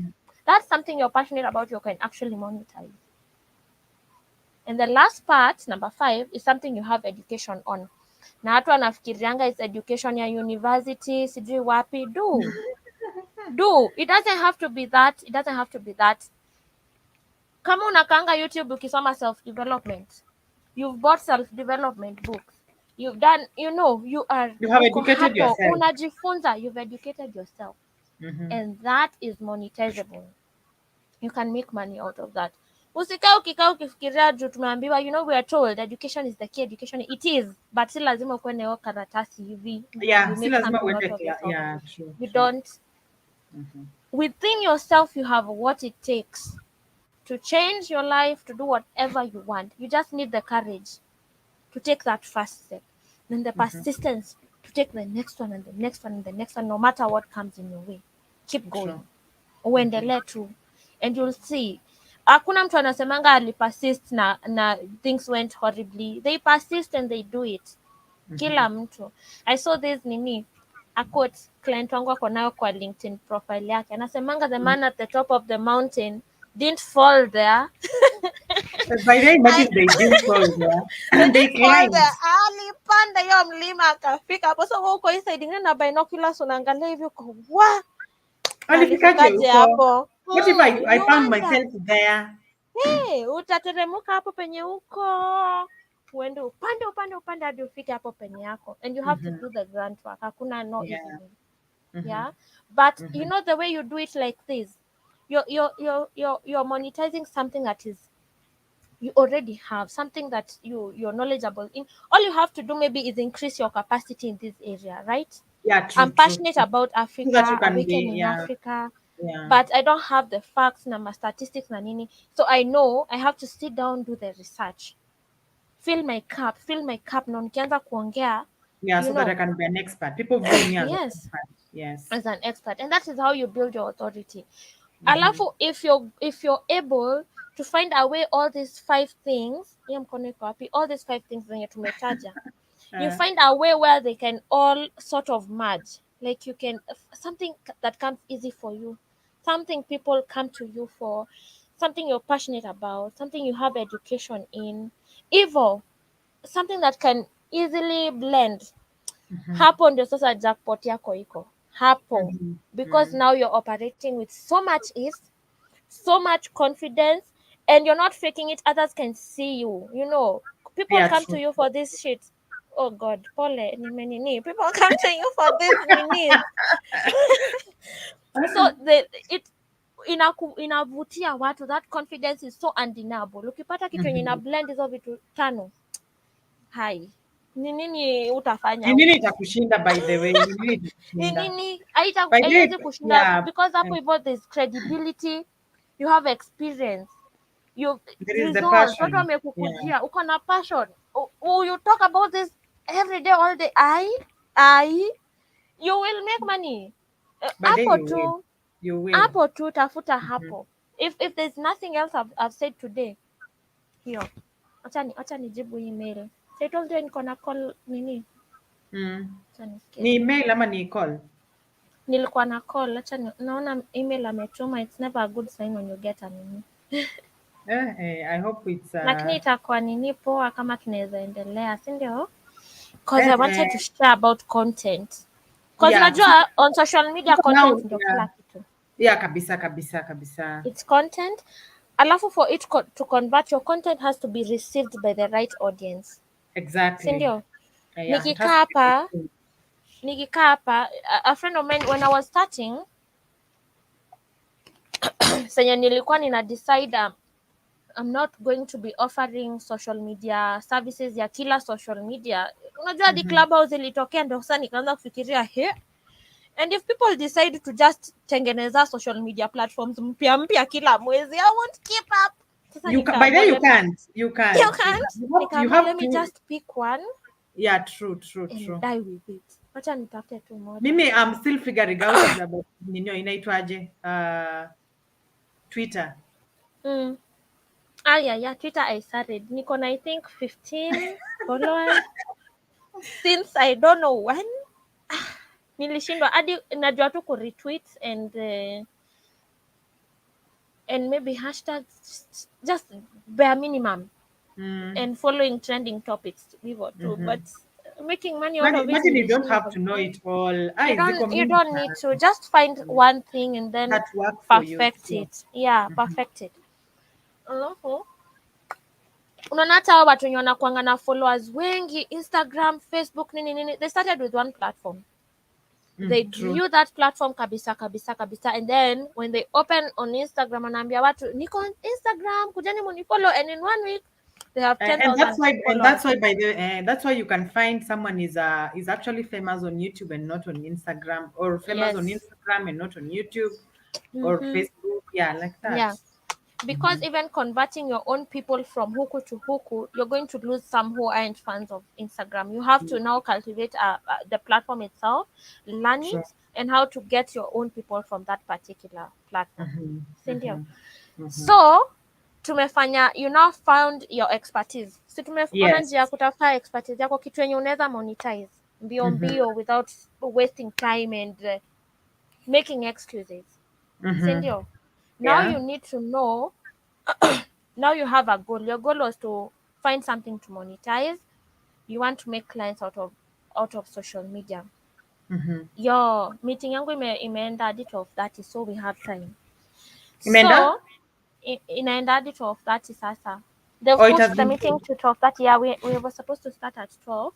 That's something you're passionate about, you can actually monetize. And the last part, number five, is something you have education on. Na watu wanafikirianga is education ya university, sijui wapi. Do it doesn't have to be that, kama unakaanga YouTube ukisoma self development, you've bought self development books, you've done, you are You have uko educated hapo yourself. unajifunza, you've educated yourself, Mm-hmm. and that is monetizable. You can make money out of that. Usikaa ukifikiria juu tumeambiwa, we are told education is the key, education it is, but si lazima ukuwe na hiyo karatasi hivi ndio Yeah, you si make lazima something out uende of yourself. yeah, true, You true. don't. Mm-hmm. Within yourself you have what it takes to change your life, to do whatever you want. You just need the courage to take that first step, then the Mm-hmm. persistence to take the next one and the next one and the next one, no matter what comes in your way. Keep True. going. Mm-hmm. Uendelee tu, and you'll see. Hakuna mtu anasemanga alipersist na things went horribly. They persist and they do it. Mm-hmm. Kila mtu. I saw this nini, a quote client wangu ako nayo kwa LinkedIn profile yake, anasemanga the man at the top of the mountain didn't fall there By then, I, imagine they didn't fall they there. They didn't fall climbed. there. Alipanda hiyo mlima akafika hapo. So wewe uko hii side ingine na binoculars unaangalia hivi uko wa Alifikaje alifikaje huko? hapo? What if I You found wonder. myself there? Hey, utateremuka hapo penye huko uende upande hadi ufike hapo penye yako, and you have to Mm-hmm. do the grunt work. Hakuna no easy Yeah. way. Mm-hmm. Yeah, but you Mm-hmm. know the way you do it like this, you're monetizing something that is you already have, something that you're knowledgeable in. All you have to do maybe is increase your capacity in this area, right? Yeah, I'm true, true, passionate true. about So that you Africa, a can weekend be, in yeah, Africa, yeah, but I don't have the facts na my statistics na nini. So I know I have to sit down, do the research, fill my cup na nikianza kuongea, yeah, you so that I know. can be an expert. People view me as an Yes, expert. Yes. as an expert, and that is how you build your authority. Mm-hmm. Alafu if you're able to find a way, all these five things, hiyo mkono iko wapi, all these five things zenye tumetaja, you Uh, find a way where they can all sort of merge, like you can something that comes easy for you, something people come to you for, something you're passionate about, something you have education in, evil, something that can easily blend. mm-hmm. Hapo ndio sasa jackpot yako iko hapo, Mm-hmm. because Mm. now you're operating with so much ease, so much confidence, and you're not faking it. Others can see you, you know. People Yeah, come to true. you for this shit. Oh god, pole nini, people come to you for this nini. So it inavutia watu, that confidence is so undeniable. Ukipata kitu yenye ina Mm-hmm. blend hizo vitu tano, hai, ni nini utafanya Ni nini huko? itakushinda by the way? Ni nini Ni itakushinda? nini By the way, haiwezi kushinda, yeah, because hapo hivyo there's credibility, you have experience, you there is the results, watu passion. Yeah. wamekukujia, uko na passion. You talk about this every day all day, I you will make money. By the way, Hapo you will. tu, You will. hapo tu tafuta Mm-hmm. hapo. If there's nothing else I've said today, hiyo acha nijibu email. So I told you niko na call nini, Mm. acha nisikie. Ni email ama ni call? Nilikuwa na call, naona email ametuma. It's never a good sign when you get a nini, I hope it's lakini itakuwa nini poa kama tunaweza endelea, si ndio? Because I eh, wanted to eh, share about content, because yeah. najua on social media Now, content ndio yeah. kila kitu. Yeah, kabisa kabisa kabisa. It's content, alafu for it to convert, your content has to be received by the right audience, si Exactly. ndio? Yeah, it has Nikikaa to be hapa consumed. nikikaa hapa, a friend of mine when I was starting, senye nilikuwa nina decide I'm not going to be offering social media services ya kila social media. Unajua hadi Mhm. Clubhouse ilitokea, ndio sasa nikaanza kufikiria and if people decide to just tengeneza social media platforms mpya kila mwezi, I won't keep up. Sasa You can, by nikaamua then you let me, can't. You you can't. can't. You Nikaamua have let me to. just pick one Yeah, true, true, and true. die with it. Wacha nitafute tu moja. Mimi I'm still figuring out about nini inaitwaje? Twitter. Mm. Yeah, Twitter I started. Niko na I think 15 followers since I don't know when. Nilishindwa hadi najua tu ku retweet and maybe hashtags, just bare minimum, Mm. and following trending topics hivyo tu, but Mm-hmm. making money out of it Imagine you don't nilishindwa have to know kabisa. it all. You don't Ziko you mingi don't need sana to, just find one thing and then that work for you. perfect Sure. it. Yeah, Mhm. perfect it. Alafu unaona hata hao watu wenye wanakuanga na followers wengi Instagram, Facebook, nini, they started with one platform. They True. grew that platform kabisa, and then when they open on Instagram wanaambia watu niko on Instagram, kujani munifollow, and in 1 week they have And that's 10,000 why, followers. by the that's why you can find someone is actually famous on YouTube and not on Instagram, or famous on Yes. Instagram and not on YouTube or Mm-hmm. Facebook. Yeah, like that. Yeah, because Hmm. even converting your own people from huku to huku, you're going to lose some who aren't fans of Instagram. You have to now cultivate the platform itself, learn True. it, and how to get your own people from that particular platform. Hmm. Si ndio? Hmm. Hmm. So tumefanya, you now found your expertise. Si tumeona njia ya Yes. kutafuta expertise yako, kitu yenye unaweza monetize mbio Hmm. mbio without wasting time and making excuses. Si Hmm. ndio? Now Yeah. you need to know Now you have a goal. Your goal was to find something to monetize. You want to make clients out of social media. Mhm. Your meeting yangu imeenda hadi 12:30, so we have time. Imeenda? So inaenda hadi 12:30 sasa. They've Oh, it pushed has the been meeting paid. to 12:30. Yeah, we were supposed to start at 12.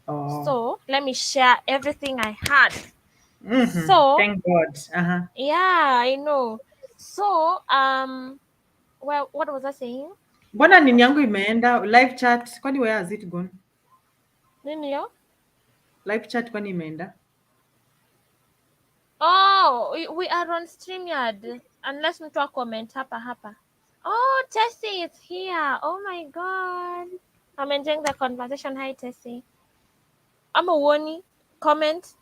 Oh. So let me share everything I had. Mhm. So Thank God. Uh-huh. yeah, I know. So well, what was I saying? Mbona nini yangu imeenda? Live chat. Kwani where has it gone? Nini yo? Live chat kwani imeenda? Oh, we are on StreamYard. Unless mtu wa comment hapa hapa. Oh, Tessie is here. Oh my god. I'm enjoying the conversation. Hi Tessie. I'm a warning. Comment.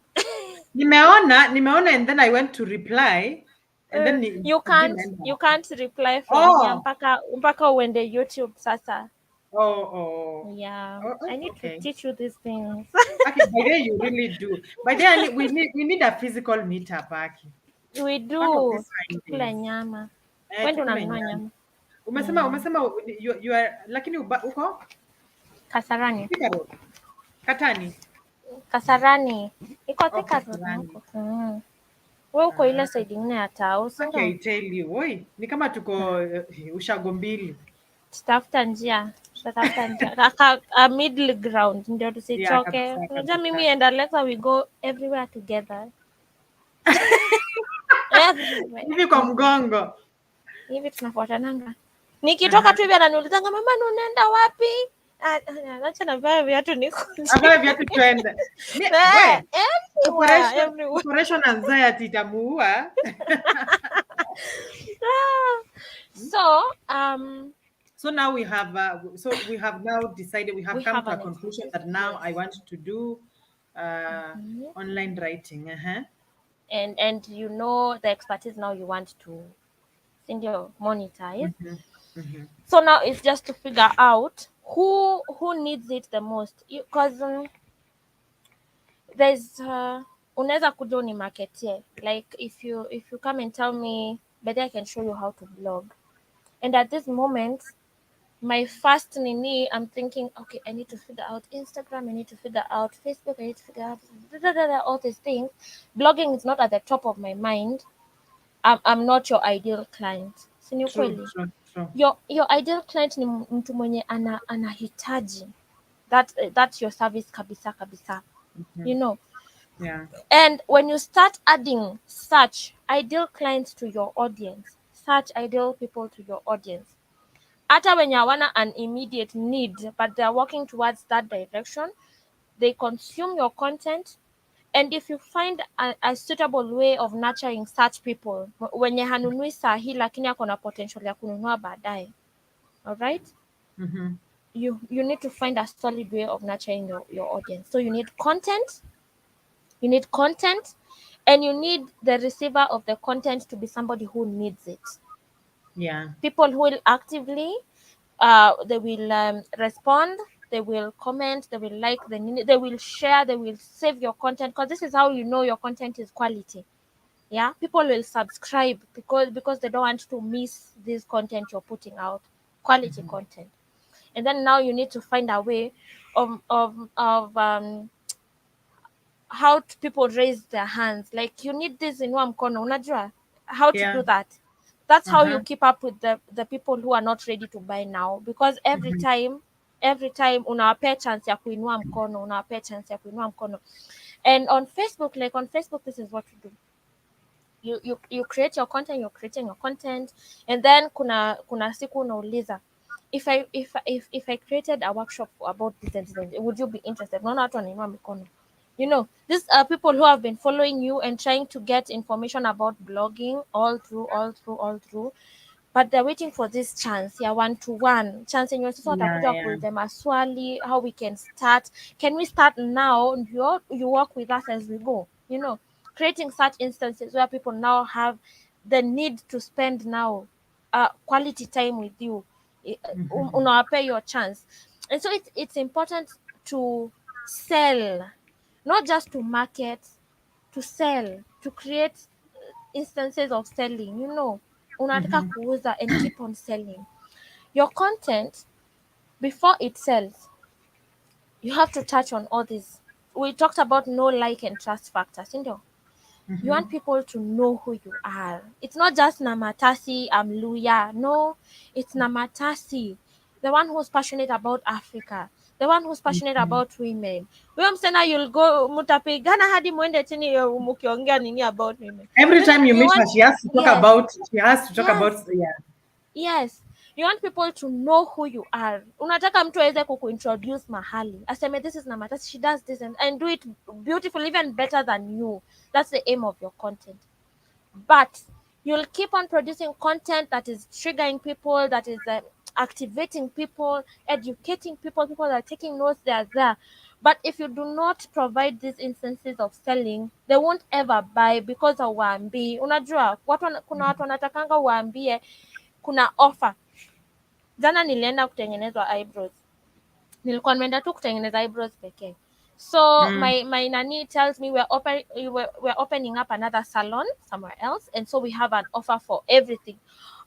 Nimeona and then I went to reply and then You sijui can't imeenda you wapi. can't reply from here Oh. mpaka uende YouTube sasa. Oh, oh. Yeah. Oh, I oh, need to okay. teach you these things. Okay, by the way, you really do. By the way, we need a physical meetup, Aki. We One of do. these fine Tukule days. nyama. Wewe ndio Tukule unanunua nyama. nyama. Mm. Umesema you are lakini uko Kasarani. Thika Road. Katani. Kasarani. Iko Oh, Thika Road na Kasarani. huko. Wewe uko ile Ah, side ingine ya tao, si okay, I ndio? tell you. Oi, ni kama tuko ushago mbili. Tutafuta njia a middle ground ndio Yeah, tusichoke. kabisa Unajua kabisa. mimi and Alexa we go everywhere together. Everywhere. Hivi kwa mgongo. Hivi tunafuatananga. Nikitoka Aha. tu hivi ananiulizanga mama, unaenda wapi? Acha navae viatu nikuje. Ambaye viatu twende. Everywhere, everywhere. Operation anxiety itamuua. Ah. So, So now we have now decided we we have come have to a an conclusion expertise. that now Yes. I want to do Mhm. online writing. Uh-huh. And you know the expertise now you want to send your monetize. Mm-hmm. Mm-hmm. So now it's just to figure out who needs it the most. Because there's unaweza kuja unimarketie. Like if you come and tell me, but I can show you how to blog. And at this moment, my first nini, I'm thinking, okay, I need to figure out Instagram, I need to figure out Facebook, I need to figure out all these things. Blogging is not at the top of my mind. I'm not your ideal client. Si ni True, ukweli? true, true. Your ideal client ni mtu mwenye anahitaji that's your service kabisa kabisa. Mm-hmm. You know. Yeah. And when you start adding such ideal clients to your audience, such ideal people to your audience, hata wenye hawana an immediate need but they are working towards that direction, they consume your content. And if you find a suitable way of nurturing such people, wenye hanunui sahi lakini ako na potential ya kununua baadaye, alright, Mm-hmm. you need to find a solid way of nurturing your audience. So you need content, and you need the receiver of the content to be somebody who needs it. Yeah. People who will actively they will respond, they will comment, they will like, they will share, they will save your content, because this is how you know your content is quality. Yeah, people will subscribe because they don't want to miss this content you're putting out, quality content. And then now you need to find a way of how people raise their hands, like you need this in one corner, unajua how to Yeah. do that. That's how you Uh-huh. keep up with the people who are not ready to buy now, because Mm-hmm. every time unawapea chance ya kuinua mkono, unawapea chance ya kuinua mkono. And on Facebook, like on Facebook, this is what you do. You create your content, you're creating your content, and then kuna siku unauliza, if I created a workshop about this and this, would you be interested? Naona watu wanainua mikono. These are people who have been following you and trying to get information about blogging all through, but they're waiting for this chance, yeah, one to one chance yenye sasa Yeah, watakuja yeah. kuuliza maswali, how we can start, can we start now, and you work with us as we go, creating such instances where people now have the need to spend now quality time with you. Mm-hmm. Unawapea your chance. And so it's important to sell, not just to market, to sell, to create instances of selling. Unataka Mm-hmm. kuuza and keep on selling. Your content, before it sells, you have to touch on all these. We talked about no like and trust factors, you want Mm-hmm. people to know who you are. It's not just Namatasi, I'm Luya. No, it's Namatasi, the one who's passionate about Africa, the one who's passionate Mm-hmm. about women. Huyo msichana you'll go mutapigana hadi mwende chini mukiongea nini about women. Every time you You meet her, want, she has to talk yes, about. She has to talk about. yes, Yeah. yes. You want people to know who you are. Unataka mtu aweze kukuintroduce mahali. Aseme this is Namatasi, she does this and do it beautiful, even better than you. That's the aim of your content. But you'll keep on producing content that is triggering people, that is activating people, educating people. People are taking notes, they are there. But if you do not provide these instances of selling, they won't ever buy because hawaambii. Unajua kuna watu wanatakanga waambie kuna offer. Jana nilienda kutengenezwa eyebrows, nilikuwa nimeenda tu kutengeneza eyebrows pekee. So Mm. my nani tells me we're opening up another salon somewhere else, and so we have an offer for everything.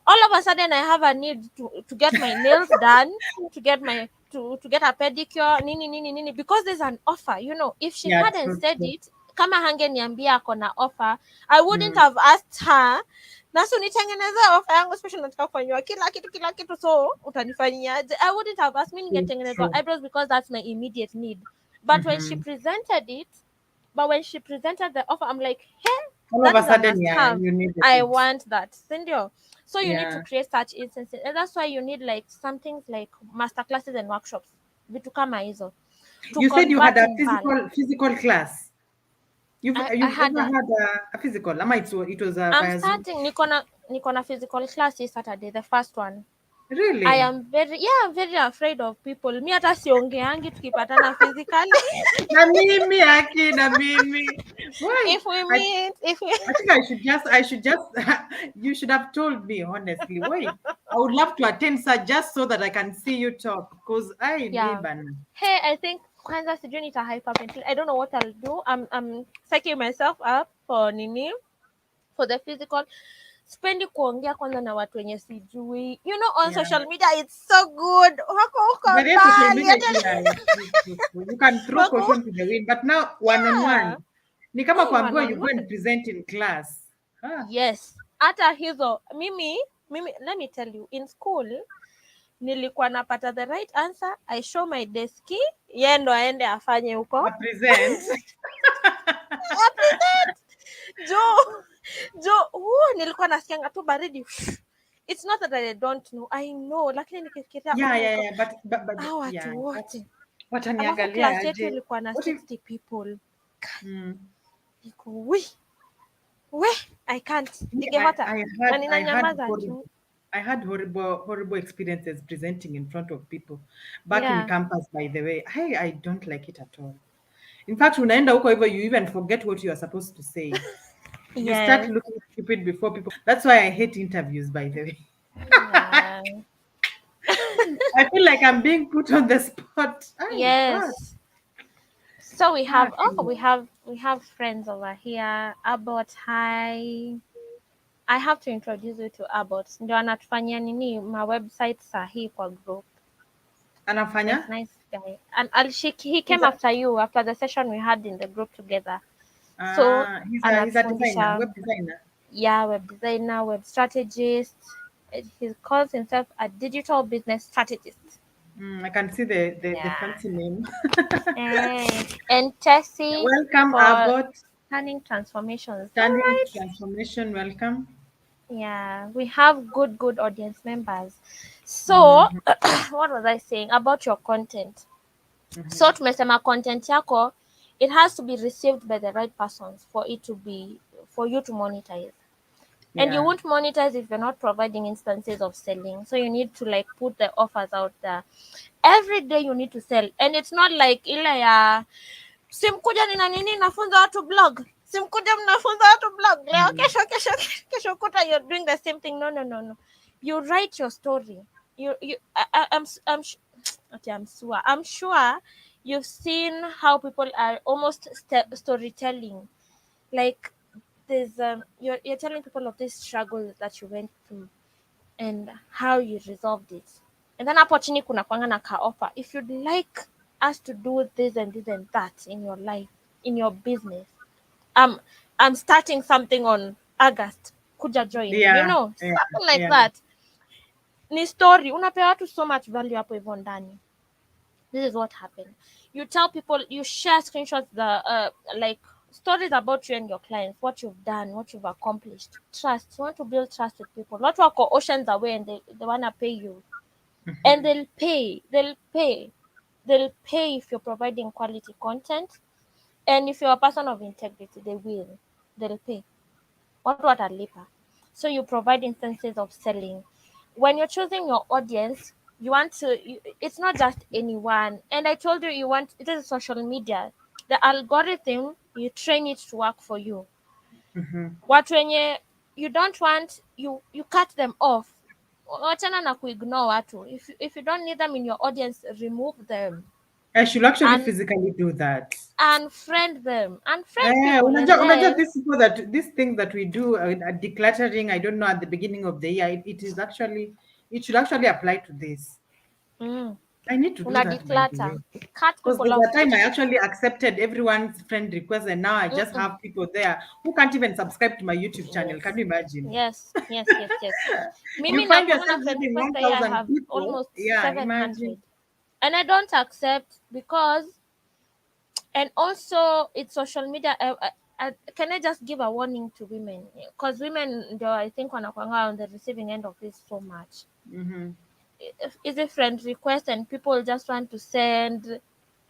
All of a sudden I have a need to get my nails done, to get my to get a pedicure, nini, because there's an offer. If she Yeah. hadn't True. said True. it, kama hangeniambia ako na offer, I wouldn't Mm. have asked her. Nasu nitengeneze offer yangu special, nataka kufanyiwa kila kitu, so utanifanyiaje? I wouldn't have asked. Mimi True. ningetengenezwa True. eyebrows because that's my immediate need. But when she Mm-hmm. presented it, but when she presented the offer, I'm like, hey, All of that a is a sudden, must yeah, have. you needed I it. want that. Sindio? So you need to Yeah. create such instances. And that's why you need like some things like masterclasses and workshops. Vitu kama hizo. To You said you had convert a in bulk. physical class. You've I you've had ever a, had a physical? Ama it was I'm via Zoom. starting Nikona physical class this Saturday, the first one. I Really? am very, yeah, I'm very afraid of people. Mi hata siongeangi tukipatana physically. Na mimi Aki, na mimi. Why? If we I meet, if we I think I should just you should have told me honestly. Why? I would love to attend sir just so that I can see you talk because I yeah. need ban. Hey, I think kwanza sijui nita hyperventilate. I don't know what I'll do. I'm psyching myself up for nini, for the physical. Sipendi kuongea kwanza na watu wenye sijui. On Yeah. social media it's so good. Wako huko But yes, social mbali. media, yeah, yeah, true, true, true. You can throw Wako, caution to the wind, but now one on yeah. one. Ni kama Hey, one kuambiwa on you go and one. present in class. Ah, Yes. Hata hizo mimi let me tell you, in school nilikuwa napata the right answer, I show my deski, yeye ndo aende afanye I huko. present. Jo, nilikuwa nasikianga tu baridi. It's not that I don't know, I know, lakini nikifikiria, oh Yeah, my yeah, god, yeah. But hao yeah. watu wote, alafu Wataniangalia class yetu aje? ilikuwa na What if 60 people. mm, Niko we I can't, me, ningehota na I had ninanyamaza tu. horrible experiences presenting in front of people back in Yeah. campus, by the way. I don't like it at all. In fact, unaenda huko hivyo, you even forget what you are supposed to say. You start Yes. looking stupid before people. That's why I hate interviews, by the way. Yeah. I feel like I'm being put on the spot. Oh God. Yes. So we Ah, have, anyway. we have friends over here. Abbott, hi. I have to introduce you to Abbott. Ndio anatufanyia nini ma website sahi kwa group. Anafanya? Nice guy. And he He's came a, after you after the session we had in the group together. So he's a designer, anatufundisha, web designer. yeah, web designer, web strategist. He calls himself a digital business strategist. I can see the Yeah. fancy name. And Tessie Welcome, for Abbott. planning transformations. All Standing right. transformation. Welcome. Yeah, we have good audience members. So, Mm-hmm. what was I saying about your content? Mm-hmm. So tumesema content yako, it has to be received by the right persons for you to monetize. And you Yeah. won't monetize if you're not providing instances of selling. So you need to like put the offers out there. Every day you need to sell. And it's not like ile ya simkuja nina nini nafunza watu blog. Simkuja mnafunza watu blog. Leo Mm. kesho kuta you're doing the same thing. No. You write your story. I'm sure you've seen how people are almost storytelling. Like there's you're telling people of this struggle that you went through and how you resolved it. and then hapo chini kuna kwanga na ka offer, if you'd like us to do this and this and that in your life, in your business, um I'm starting something on August, kuja join, Yeah, yeah, something like yeah. that. Ni story, unapea watu so much value hapo hivyo ndani. This is what happened. You tell people, you share screenshots, like stories about you and your clients, what you've done, what you've accomplished. Trust. You want to build trust with people. Not walk oceans away and they wanna pay you. And Mhm. they'll pay. They'll pay. They'll pay if you're providing quality content. And if you're a person of integrity, they will. They'll pay. Watu watalipa. So you provide instances of selling. When you're choosing your audience, you want to, it's not just anyone. And I told you, it is social media. The algorithm, you train it to work for you. Mhm. Watu wenye you don't want, you cut them off. Wachana na kuignore watu. If you don't need them in your audience, remove them. I should actually And physically do that. unfriend them. Unfriend people Unajua unless, this people that this thing that we do decluttering, I don't know, at the beginning of the year, it is actually, it should actually apply to this. mm, I need to do una that, by the declutter. way. Cut Because people there's off. a time I actually accepted everyone's friend request, and now I just Mm-mm. have people there who can't even subscribe to my YouTube channel. Can Yes. you imagine? Yes. You Mimi find nakuanga na yourself friend having request I 1,000 have people. almost Yeah, imagine. 700. And I don't accept because, and also it's social media. Can I just give a warning to women? Because women, I think, wanakuanga on the receiving end of this so much. Mm-hmm. Is a friend request and people just want to send,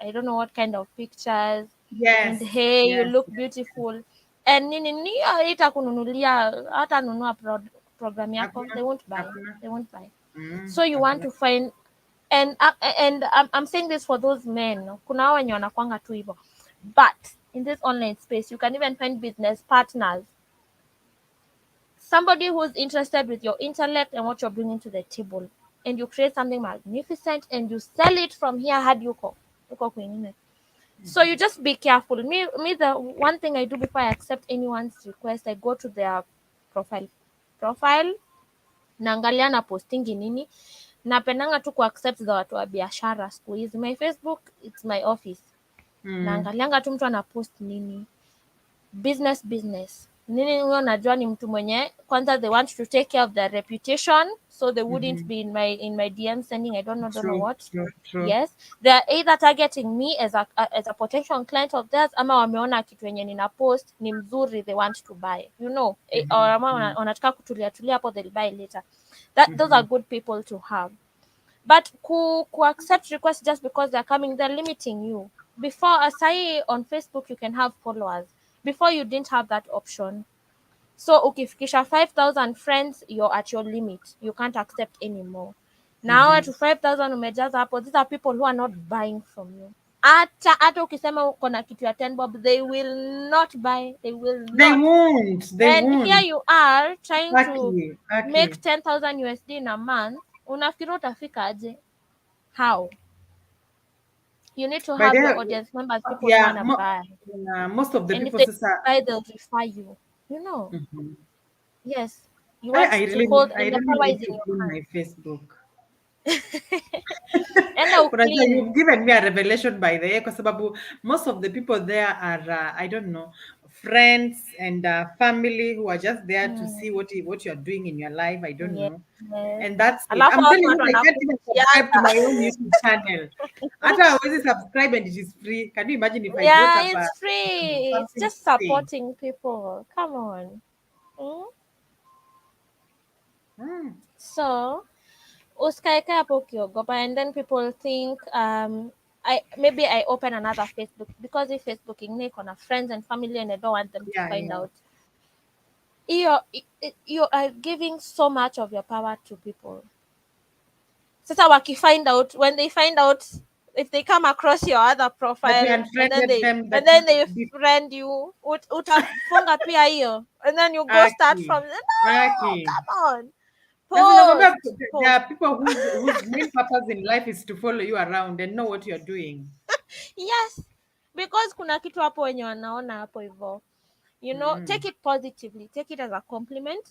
I don't know what kind of pictures, and Yes, hey, you yes, look yes. beautiful, and nini itakununulia hata nunua program yako, Hakuna, hakuna. they won't buy. Mm, So you want hakuna. to find, and I'm saying this for those men, kuna hao wenye wanakwanga tu hivyo, but in this online space you can even find business partners, somebody who's interested with your intellect and what you're bringing to the table, and you create something magnificent and you sell it from here hadi huko kwingine. So you just be careful. Me the one thing I do before I accept anyone's request, I go to their profile, naangalia na postingi nini. Napendanga tu kuaccept za watu wa biashara siku hizi. My Facebook, it's my office. Mm, Naangalianga tu mtu anapost nini, business nini. Huyo najua ni mtu mwenye kwanza they want to take care of their reputation, so they wouldn't mm-hmm. be in my DM sending I don't know True, what. true, true. Yes, they are either targeting me as a potential client of theirs, ama wameona kitu yenye nina post ni mzuri, they want to buy, or Mm-hmm. ama Mm-hmm. wanataka kutulia hapo, they'll buy later. Those Mm-hmm. are good people to have. But ku accept requests just because they're coming, they're limiting you. Before, asai on Facebook, you can have followers. Before, you didn't have that option. So ukifikisha 5,000 friends, you're at your limit. You can't accept anymore. Now Mm-hmm. to 5,000 umejaza hapo, these are people who are not buying from you. Hata ukisema uko na kitu ya 10 bob, they will not buy. They will They not. won't. They And here won't. you are trying to Aki, make Aki. 10,000 USD in a month. Unafikiri utafika aje? How? You need to By have your the audience members, people who yeah, wanna buy. most of the And if people they sasa. buy, they'll refer you. You know. Mhm. Yes. You I, want I to really hold, I and the really power need is in to your clean hand. my Facebook. And they'll Unajua, clean. you've given me a revelation by the way, kwa sababu most of the people there are I don't know, friends and family who are just there to see Mm, what you're doing in your life. I don't yes, know. yes. And that's it. Alafu I'm hao telling you, watu I can't even subscribe to wanakuchukianga. my own YouTube channel. Hata hawezi subscribe and it is free. Can you imagine if I brought Yeah, up it's free. It's something just free? supporting people. Come on. Mm? Mm. So usikaeke hapo ukiogopa, and then people think I open another Facebook because if Facebook ingine iko na friends and family and I don't want them to Yeah, find yeah. out. You are giving so much of your power to people. Sasa find out, when they find out, if they come across your other That you profile and then unfriended they them, and that then they be friend you, utafunga pia hiyo, and then you go start Aki, from no, Aki. come on. That's nakwambia, there Post. are people whose main purpose in life is to follow you around and know what you're doing. Yes, because kuna kitu hapo wenye wanaona hapo hivyo, Mm. take it positively, take it as a compliment.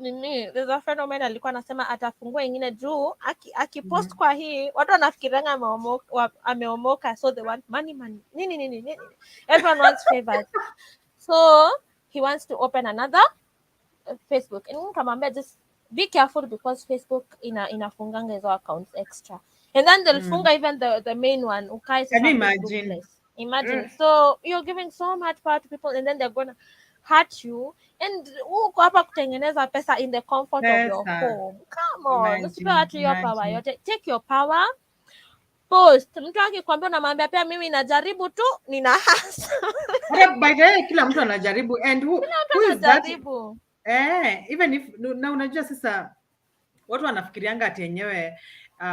nini, there's a friend of mine alikuwa anasema atafungua ingine juu akipost Mhm. kwa hii watu wanafikirianga ameomoka, so they want money nini, everyone wants favors, so he wants to open another Facebook, and nikamwambia just be careful because Facebook inafunganga hizo accounts extra, and then they'll Mm. funga even the main one, ukai Can sasa you imagine? Facebookless. Imagine, Ugh. so you're giving so much power to people and then they're gonna hurt you, and uko hapa kutengeneza pesa in the comfort of your Pesa. home. Come on, usipe Imagine, watu hiyo power imagine. yote, take your power, post. Mtu akikwambia unamwambia pia mimi najaribu tu, nina hasa. Hata by the way, kila mtu anajaribu, and Kila mtu who is that? anajaribu. Even if na unajua sasa watu wanafikirianga ati yenyewe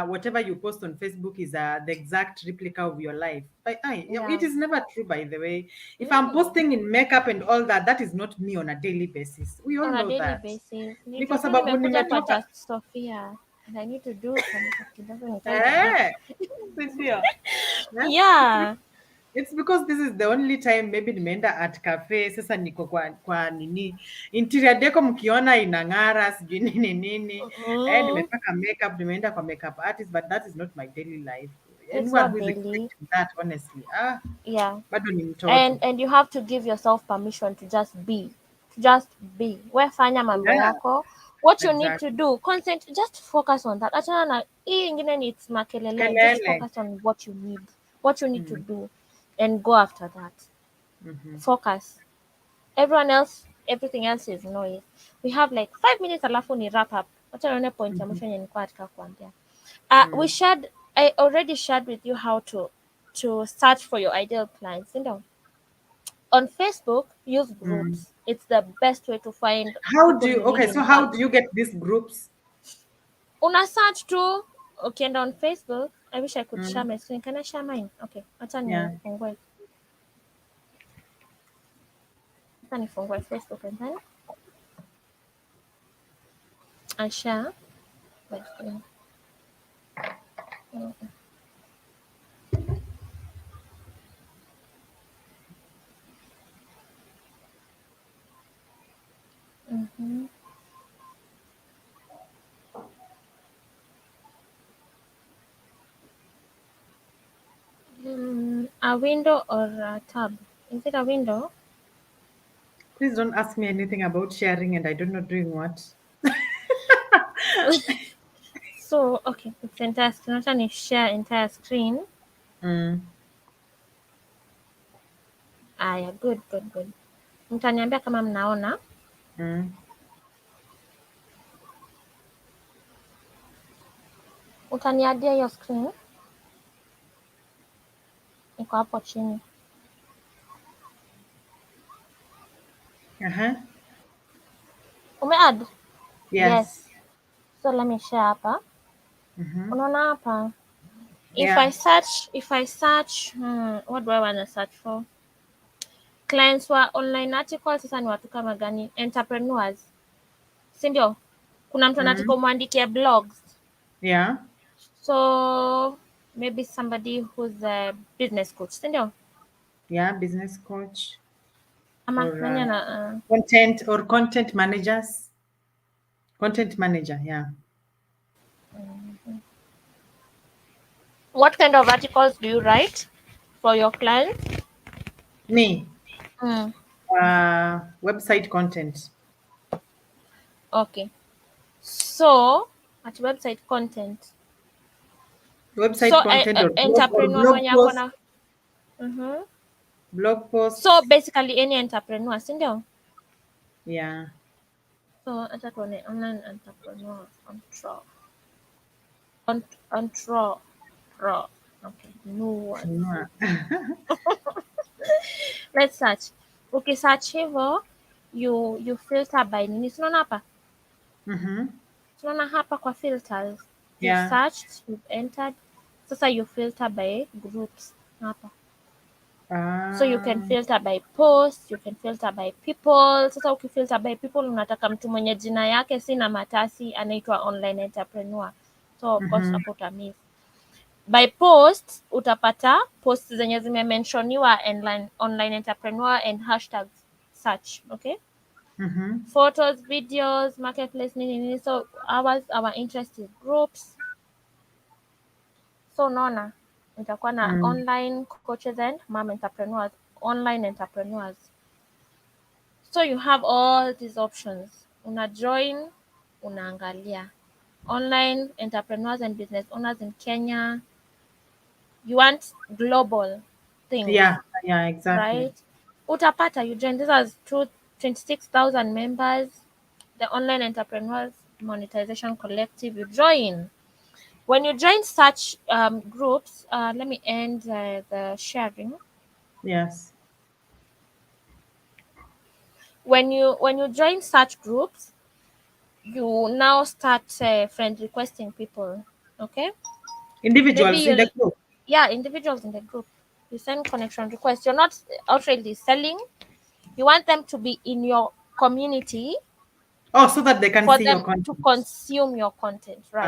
whatever you post on Facebook is the exact replica of your life. It Yeah. is never true, by the way. If I'm Mm. posting in makeup and all that, that is not me on a daily basis. We all On a know daily that. basis. Ni kwa Nijua tu sababu nimekuja kwa nimetoka. Just Sophia and I need to do some kidogo nikae kidogo. Eh, si ndio? Eh? Yeah. It's because this is the only time maybe nimeenda art cafe, sasa niko kwa nini interior deco, mkiona inang'ara sijui nini nini. Mm, Nimepaka makeup, nimeenda kwa makeup artist, but that is not my daily life. it's Anyone not who is daily. expecting that, honestly, Yeah. bado ni mtoto. And you have to give yourself permission to just be. To just be. We fanya mambo Yeah, yako. What you need to exactly. do. Content, just focus on that. Achana na hii ingine ni it's makelele. Just Kelele. focus on what you need. What you need to Mm, do. And go after that. mhm, Focus. Everyone else, everything else is noise. We have like 5 minutes alafu ni wrap up. Wacha nione point ya mhm, mwisho yenye nilikuwa nataka kuambia. mm, I already shared with you how to search for your ideal clients. You know, on Facebook, use mm. groups. It's the best way to find How do people you, you need okay, so in how bulk. do you get these groups? Una search tu, ukienda on Facebook. I wish I could share Mm, my screen. Can I share mine? Okay, acha yeah. nifungue. Acha nifungue Facebook and then I share my screen. Mm-hmm. A window or a tab? Is it a window? Please don't ask me anything about sharing and I don't know doing what. So, okay, it's entire screen. Acha ni share entire screen. Mm, Aya, good. Mtaniambia kama mnaona. mm. Utaniadia hiyo screen. Iko hapo chini. Uh-huh. Umeadd? Yes. Yes. So let me share hapa. Mm-hmm. Unaona hapa? Yeah. If I search, what do I want to search for? Clients wa online articles sasa ni watu kama gani? Entrepreneurs. Si ndio? Kuna mtu anataka Mm. umwandikie blogs. Yeah. So maybe somebody who's a business coach, si ndio? Yeah. Business coach Ama or nani ana content managers. Content manager. Yeah. what kind of articles do you write for your clients? Me. Mm, Website content. okay. So at website content. So Website content or entrepreneur blog mwenye ako post. na Blog so posts. basically any entrepreneur, si ndio? Yeah. So acha tuone online entrepreneur control. Okay, no one. Yeah. Let's search. Ukisearch hivyo you filter by nini? Tunaona hapa? Mm-hmm. Tunaona hapa kwa filters. You've Yeah. searched, you've entered. Sasa you filter by groups hapa. So you can Ah. filter by posts, you can filter by people. Sasa ukifilter by people unataka mtu mwenye jina yake si na matasi anaitwa online entrepreneur. So of course Mm-hmm. hapo utamiss. By post utapata posts zenye zimemenshoniwa online entrepreneur and hashtags search, okay? Mm-hmm. photos, videos, marketplace nini. So our interest is groups. So unaona itakuwa na Mm. online coaches and mom entrepreneurs, online entrepreneurs. So you have all these options. Una join, unaangalia. Online entrepreneurs and business owners in Kenya. You want global things, Yeah, yeah, exactly. right? Utapata you join. This has 26,000 members. The online entrepreneurs monetization collective. You join. When you join such groups, let me end the sharing. Yes. When you join such groups, you now start friend requesting people. Okay, maybe Individuals in the you'll, group. yeah, individuals in the group. You send connection requests. You're not outrightly selling. You want them to be in your community Oh, so that they can for see them your to content. consume your content. Right,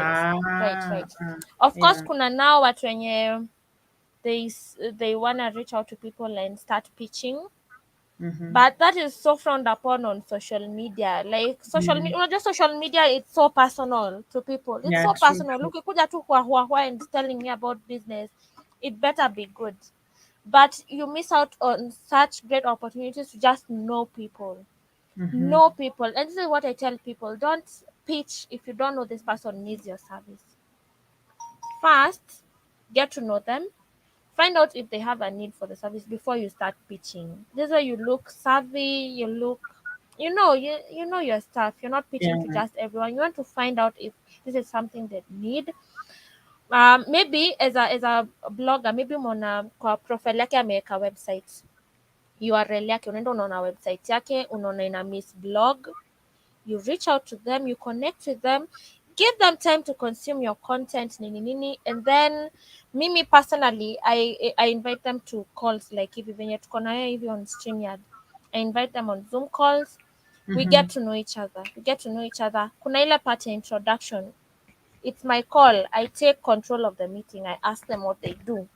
right, Ah, right. Of course yeah. kuna nao watu wenye they wanna reach out to people and start pitching, Mm-hmm. but that is so frowned upon on social media. Like social Mm. media, just social media, it's so personal to people. It's Yeah, so true, personal. true. Ukikuja tu kwa hua and telling me about business, it better be good. But you miss out on such great opportunities to just know people. Mm-hmm. Know people. And this is what I tell people. Don't pitch if you don't know this person needs your service. First, get to know them. Find out if they have a need for the service before you start pitching. This way you look savvy, you look, you know your stuff. You're not pitching to Yeah. just everyone. You want to find out if this is something they need. Maybe as a blogger, maybe mona kwa profile yake ameweka website, URL yake, unaenda unaona website yake, unaona ina miss blog, you reach out to them, you connect with them, give them time to consume your content nini nini, and then mimi personally I invite them to calls like hivi venye tuko na wewe hivi on StreamYard. I invite them on Zoom calls. We Mm-hmm. get to know each other. Kuna ile part ya introduction. It's my call. I take control of the meeting. I ask them what they do.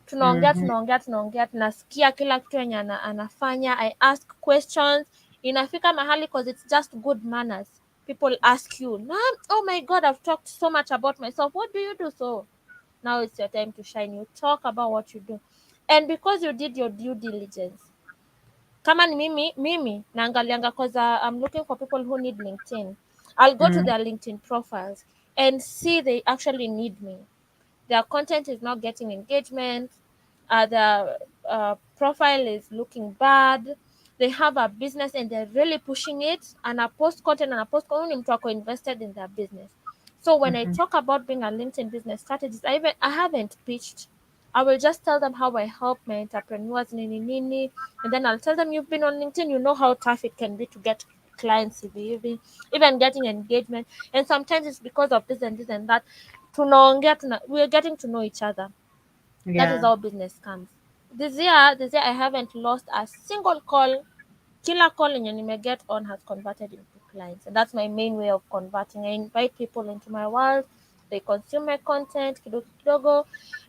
Mm-hmm. Tunaongea, tunasikia kila kitu yenye anafanya. I ask questions. Inafika mahali cause it's just good manners. People ask you, "Ma'am, oh my God, I've talked so much about myself. What do you do?" So now it's your time to shine. You talk about what you do. And because you did your due diligence, kama ni mimi naangalianga cause I'm looking for people who need LinkedIn. I'll go to Mm. their LinkedIn profiles and see they actually need me. Their content is not getting engagement, their profile is looking bad, they have a business and they're really pushing it, and I post content and I post content, ni mtu ako invested in their business. So when I Mm-hmm. talk about being a LinkedIn business strategist, I haven't pitched. I will just tell them how I help my entrepreneurs, nini nini, and then I'll tell them you've been on LinkedIn, you know how tough it can be to get clients, even getting engagement, and sometimes it's because of this and this and that. We're getting to know each other. That is Yeah. how business comes. This year I haven't lost a single call. Kila call yenye nimeget on has converted into clients, and that's my main way of converting. I invite people into my world, they consume my content kidogo kidogo.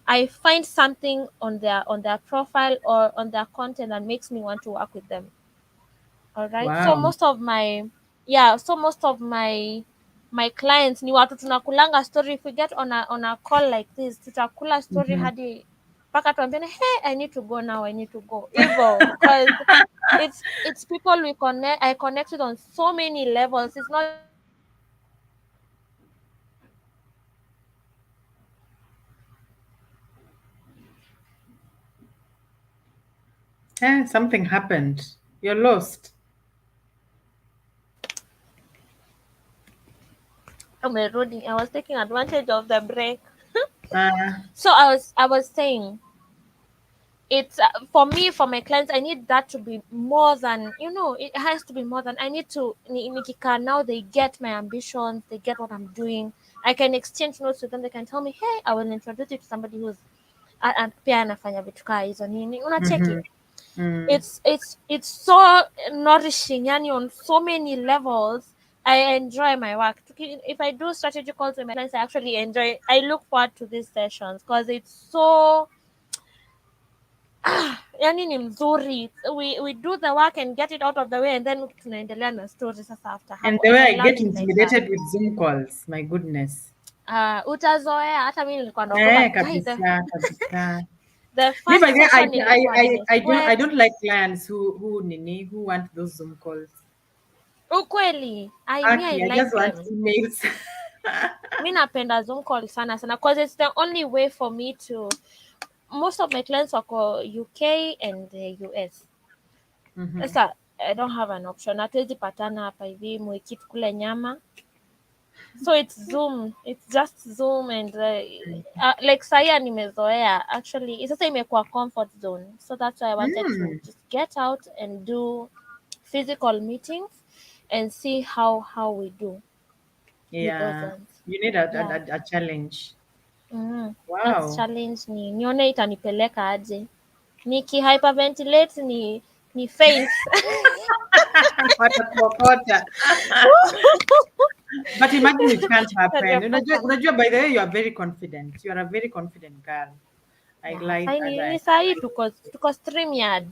I find something on their profile or on their content that makes me want to work with them. All right. So Wow. most of my clients ni watu tunakulanga story. If we get on a call like this, tutakula story Mm-hmm. hadi mpaka tuambiane, hey, I need to go now, I need to go hivyo, because it's people I connect with on so many levels. It's not just like I know you from Facebook, I know you from Something happened. You're lost. umerudi. I was taking advantage of the break. Uh, So I was saying, it's for me, for my clients, I need that to be more than, it has to be more than, I need to nikikaa now, they get my ambitions, they get what I'm doing. I can exchange notes with them. They can tell me, hey, I will introduce you to somebody who's pia anafanya vitu kaa hizo nini, unacheki. mm-hmm. Mm. It's so nourishing, yani, on so many levels. I enjoy my work. If I do strategy calls with my clients, I actually enjoy. I look forward to these sessions because it's so Yani ni mzuri, we do the work and get it out of the way, and then tunaendelea na story sasa after And hapo, the and way I I get love it like that. intimidated with Zoom calls, my goodness. Utazoea. Hata mimi nilikuwa naogopa guy, Kabisa, kabisa. the Me by first the session nilikuwa I nimesweat. don't like clients who want those Zoom calls. Ukweli, I I like just want them. emails. Mi napenda Zoom call sana sana, cause it's the only way for me to, most of my clients wako UK and the US. Mhm. Sasa I don't have an option, hatuwezi patana hapa hivi mwiki tukule nyama, so it's Zoom, it's just Zoom, and like saya nimezoea actually, sasa imekuwa comfort zone, so that's why I wanted to Mm. just get out and do physical meetings and see how we do with those Yeah, ones. you need Yeah. a challenge. Next Wow. challenge ni nione itanipeleka aje. Niki hyperventilate ni faint. Watakuokota. But imagine it can't happen. Najua By the way, you are very confident. You are a very confident girl. I yeah, like, sai I ni like. sahi tuko stream yard.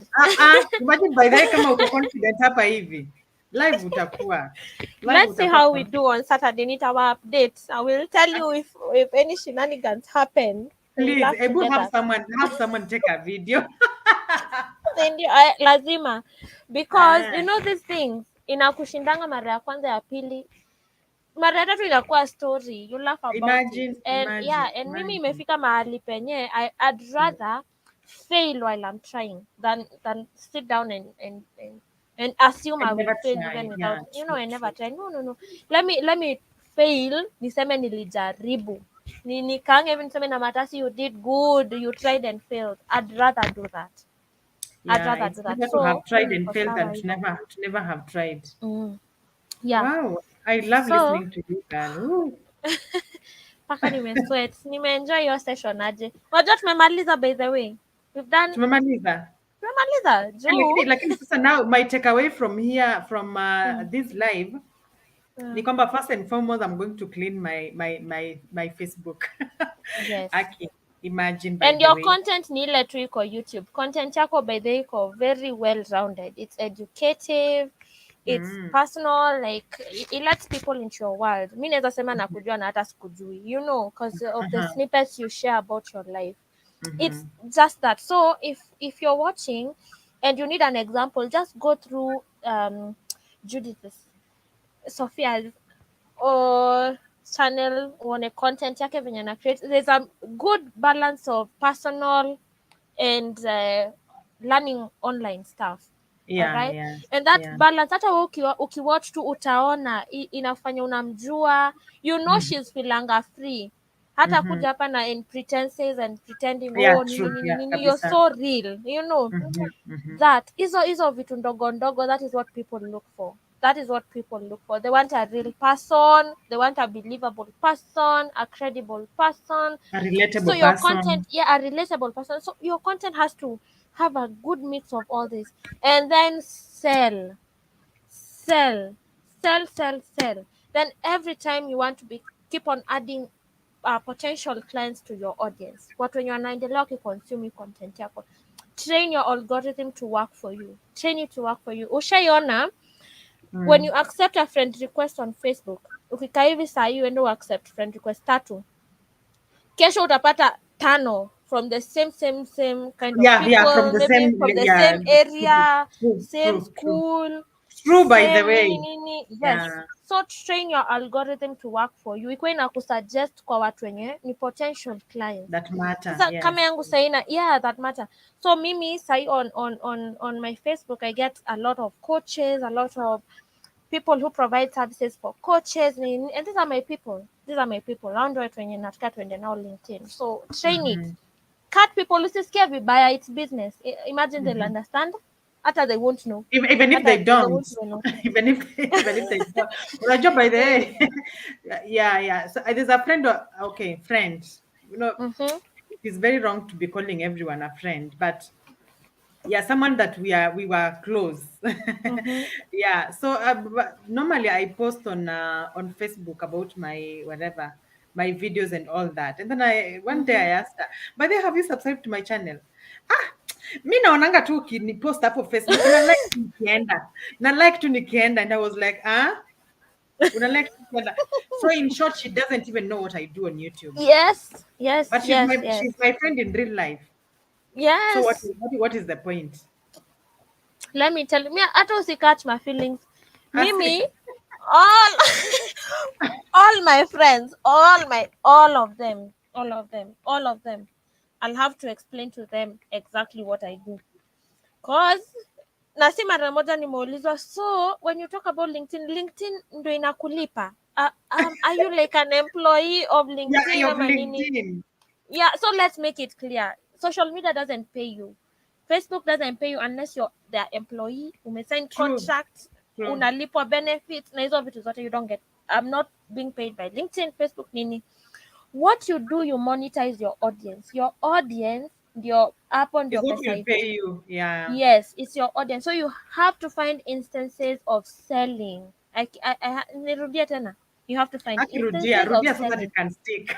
Imagine by the way kama uko confident hapa hivi. Live utakuwa. Live Let's see utakuwa how we do confident. on Saturday. Need our updates. I will tell you if any shenanigans happen. We Please, laugh Ebu together. have someone take a video. Ndio, lazima, because Ah, you know these things inakushindanga mara ya kwanza ya pili, mara ya tatu inakuwa story, you laugh about it, and yeah, and mimi imagine. imefika mahali penye I'd rather fail while I'm trying than sit down and assume I And will never fail even try. without, Yeah, I never true. try. No, let me fail, niseme nilijaribu, nikaange hivi niseme na matasi, you did good, you tried and failed. I'd Yeah, rather it's do that, better to so have mi tried and niko failed sawa than hivyo. to never have tried. Yeah, Wow, I love so listening to you, girl. Ooh. mpaka nimesweat, nimeenjoy your session aje. Unajua tumemaliza, by the way, we've done, Tumemaliza. tumemaliza juu. Lakini sasa now my takeaway from here from Mm, this live ni mm, kwamba first and foremost I'm going to clean my Facebook. yes, Aki, imagine by and the your way. content ni ile tu iko YouTube. Content yako by the way iko very well rounded, it's educative, it's Mm, personal, like it lets people into your world. Mi naweza sema nakujua na hata sikujui, because of the uh-huh, snippets you share about your life. It's mm-hmm. just that. So if you're watching and you need an example, just go through Judith, Sophia's or channel, uone content yake venye na create. There's a good balance of personal and learning online stuff. All Yeah, right, yeah, and that yeah. balance, hata wewe ukiwatch tu utaona inafanya unamjua, Mm-hmm, she's feelanga free, hata mm-hmm. kuja hapa na in pretenses and pretending, Yeah, oh true. nini nini Yeah, nini, you're kabisa. so real, Mm-hmm, mm-hmm. that hizo vitu ndogo ndogo, that is what people look for. They want a real person, they want a believable person, a credible person. A So relatable your content, person. yeah, a relatable person. So your content has to have a good mix of all this, and then sell, sell. Then every time you want to keep on adding potential clients to your audience, watu wenye wanaendelea wakiconsume content yako, train your algorithm to work for you, train it to work for you. Ushaiona when Mm. you accept a friend request on Facebook, ukikaa hivi saa hii uende uaccept friend request 3, kesho utapata 5 from the same kind of Yeah, from people, the maybe same, from the yeah, same area, same true. school, True, by the same way. nini. Yes, Yeah, so train your algorithm to work for you, ikuwa ina kusuggest kwa watu wenye ni potential clients. that matter. Sasa Yes. kama yangu saina, yeah, that matter. So mimi sahi on my Facebook I get a lot of coaches, a lot of people who provide services for coaches, and these are my people. Hao ndio watu wenye nataka tuende nao LinkedIn, so train it. Mm-hmm. Cut people, usisikie vibaya, it's business. Imagine they'll Mm-hmm. understand, hata they won't know, Even if hata they they don't, won't even know. even if they don't. Unajua by the Eh, way, yeah. So there's a friend, okay, friend. You know, mm-hmm, it is very wrong to be calling everyone a friend, but yeah, someone that we were close. mm-hmm, Yeah, so normally I post on Facebook about my whatever, my videos and all that, and then I one day mm-hmm. I asked her, but then have you subscribed to my channel? Ah, Mi naonanga tu ukinipost hapo Facebook na like tu nikienda. Na like tu nikienda and I was like, "Ah, una like tu nikienda." So in short, she doesn't even know what I do on YouTube. Yes, yes, But yes, yes, she's my friend in real life. So yes. what is the point? Let me tell you, me hata catch my feelings. Mimi, Asi all all my friends, all of them, I'll have to explain to them exactly what I do. Cause na si mara moja nimeulizwa, so when you talk about LinkedIn ndo inakulipa? Are you like an employee of yeah, LinkedIn of ama nini? LinkedIn. Yeah, so let's make it clear. Social media doesn't pay you. Facebook doesn't pay you unless you're their employee. Umesign True, contract, true. unalipwa benefits, na hizo vitu zote you don't get. I'm not being paid by LinkedIn, Facebook, nini. What you do, you monetize your audience. Your audience ndio hapo Is ndio what pesa will iko. pay you. Yeah. Yes, it's your audience. So you have to find instances of selling. Nirudie tena. You have to find Akirudia, instances of rudia so that it selling. can stick.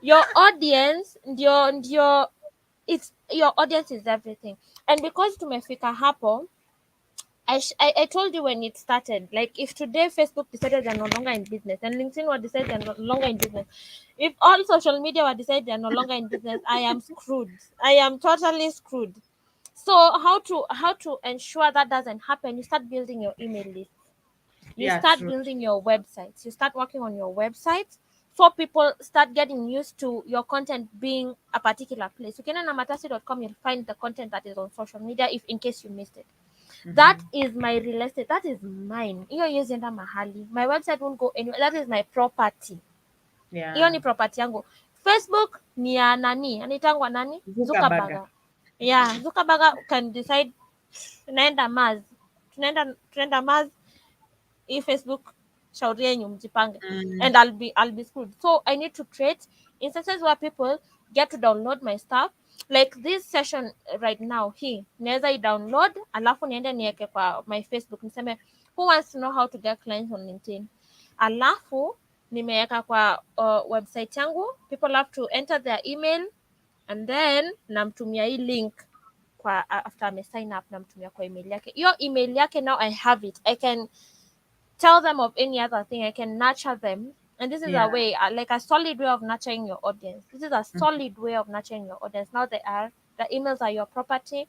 Your audience ndio it's your audience is everything. And because tumefika hapo, I told you when it started, like if today Facebook decided they're no longer in business and LinkedIn were decided they're no longer in business, if all social media were decided they're no longer in business, I am screwed. I am totally screwed. So how to ensure that doesn't happen? You start building your email list. You Yeah, start true. building your websites. You start working on your websites. So people start getting used to your content being a particular place. You can on matasi.com, you'll find the content that is on social media if in case you missed it. That Mm-hmm. is my real estate. That is mine. Hiyo haiwezi enda mahali. My website won't go anywhere. That is my property. Hiyo Yeah. ni property yangu. Facebook ni ya nani? Anaitangwa nani? Zuckerberg. Zuckerberg. Yeah, Zuckerberg can decide tunaenda Mars. Tunaenda Mars, hii Facebook shauri yenyu mjipange, Mm. and I'll be screwed. So I need to create instances where people get to download my stuff, like this session right now. Hii naweza i-download alafu niende niweke kwa my Facebook niseme who wants to know how to get clients on LinkedIn, alafu nimeweka kwa website yangu. People have to enter their email and then namtumia hii link kwa after ame sign up, namtumia kwa email yake. Hiyo email yake now I have it. I can tell them of any other thing. I can nurture them. And this is a Yeah. way, like a solid way of nurturing your audience. This is a Mm. solid way of nurturing your audience. Now the emails are your property.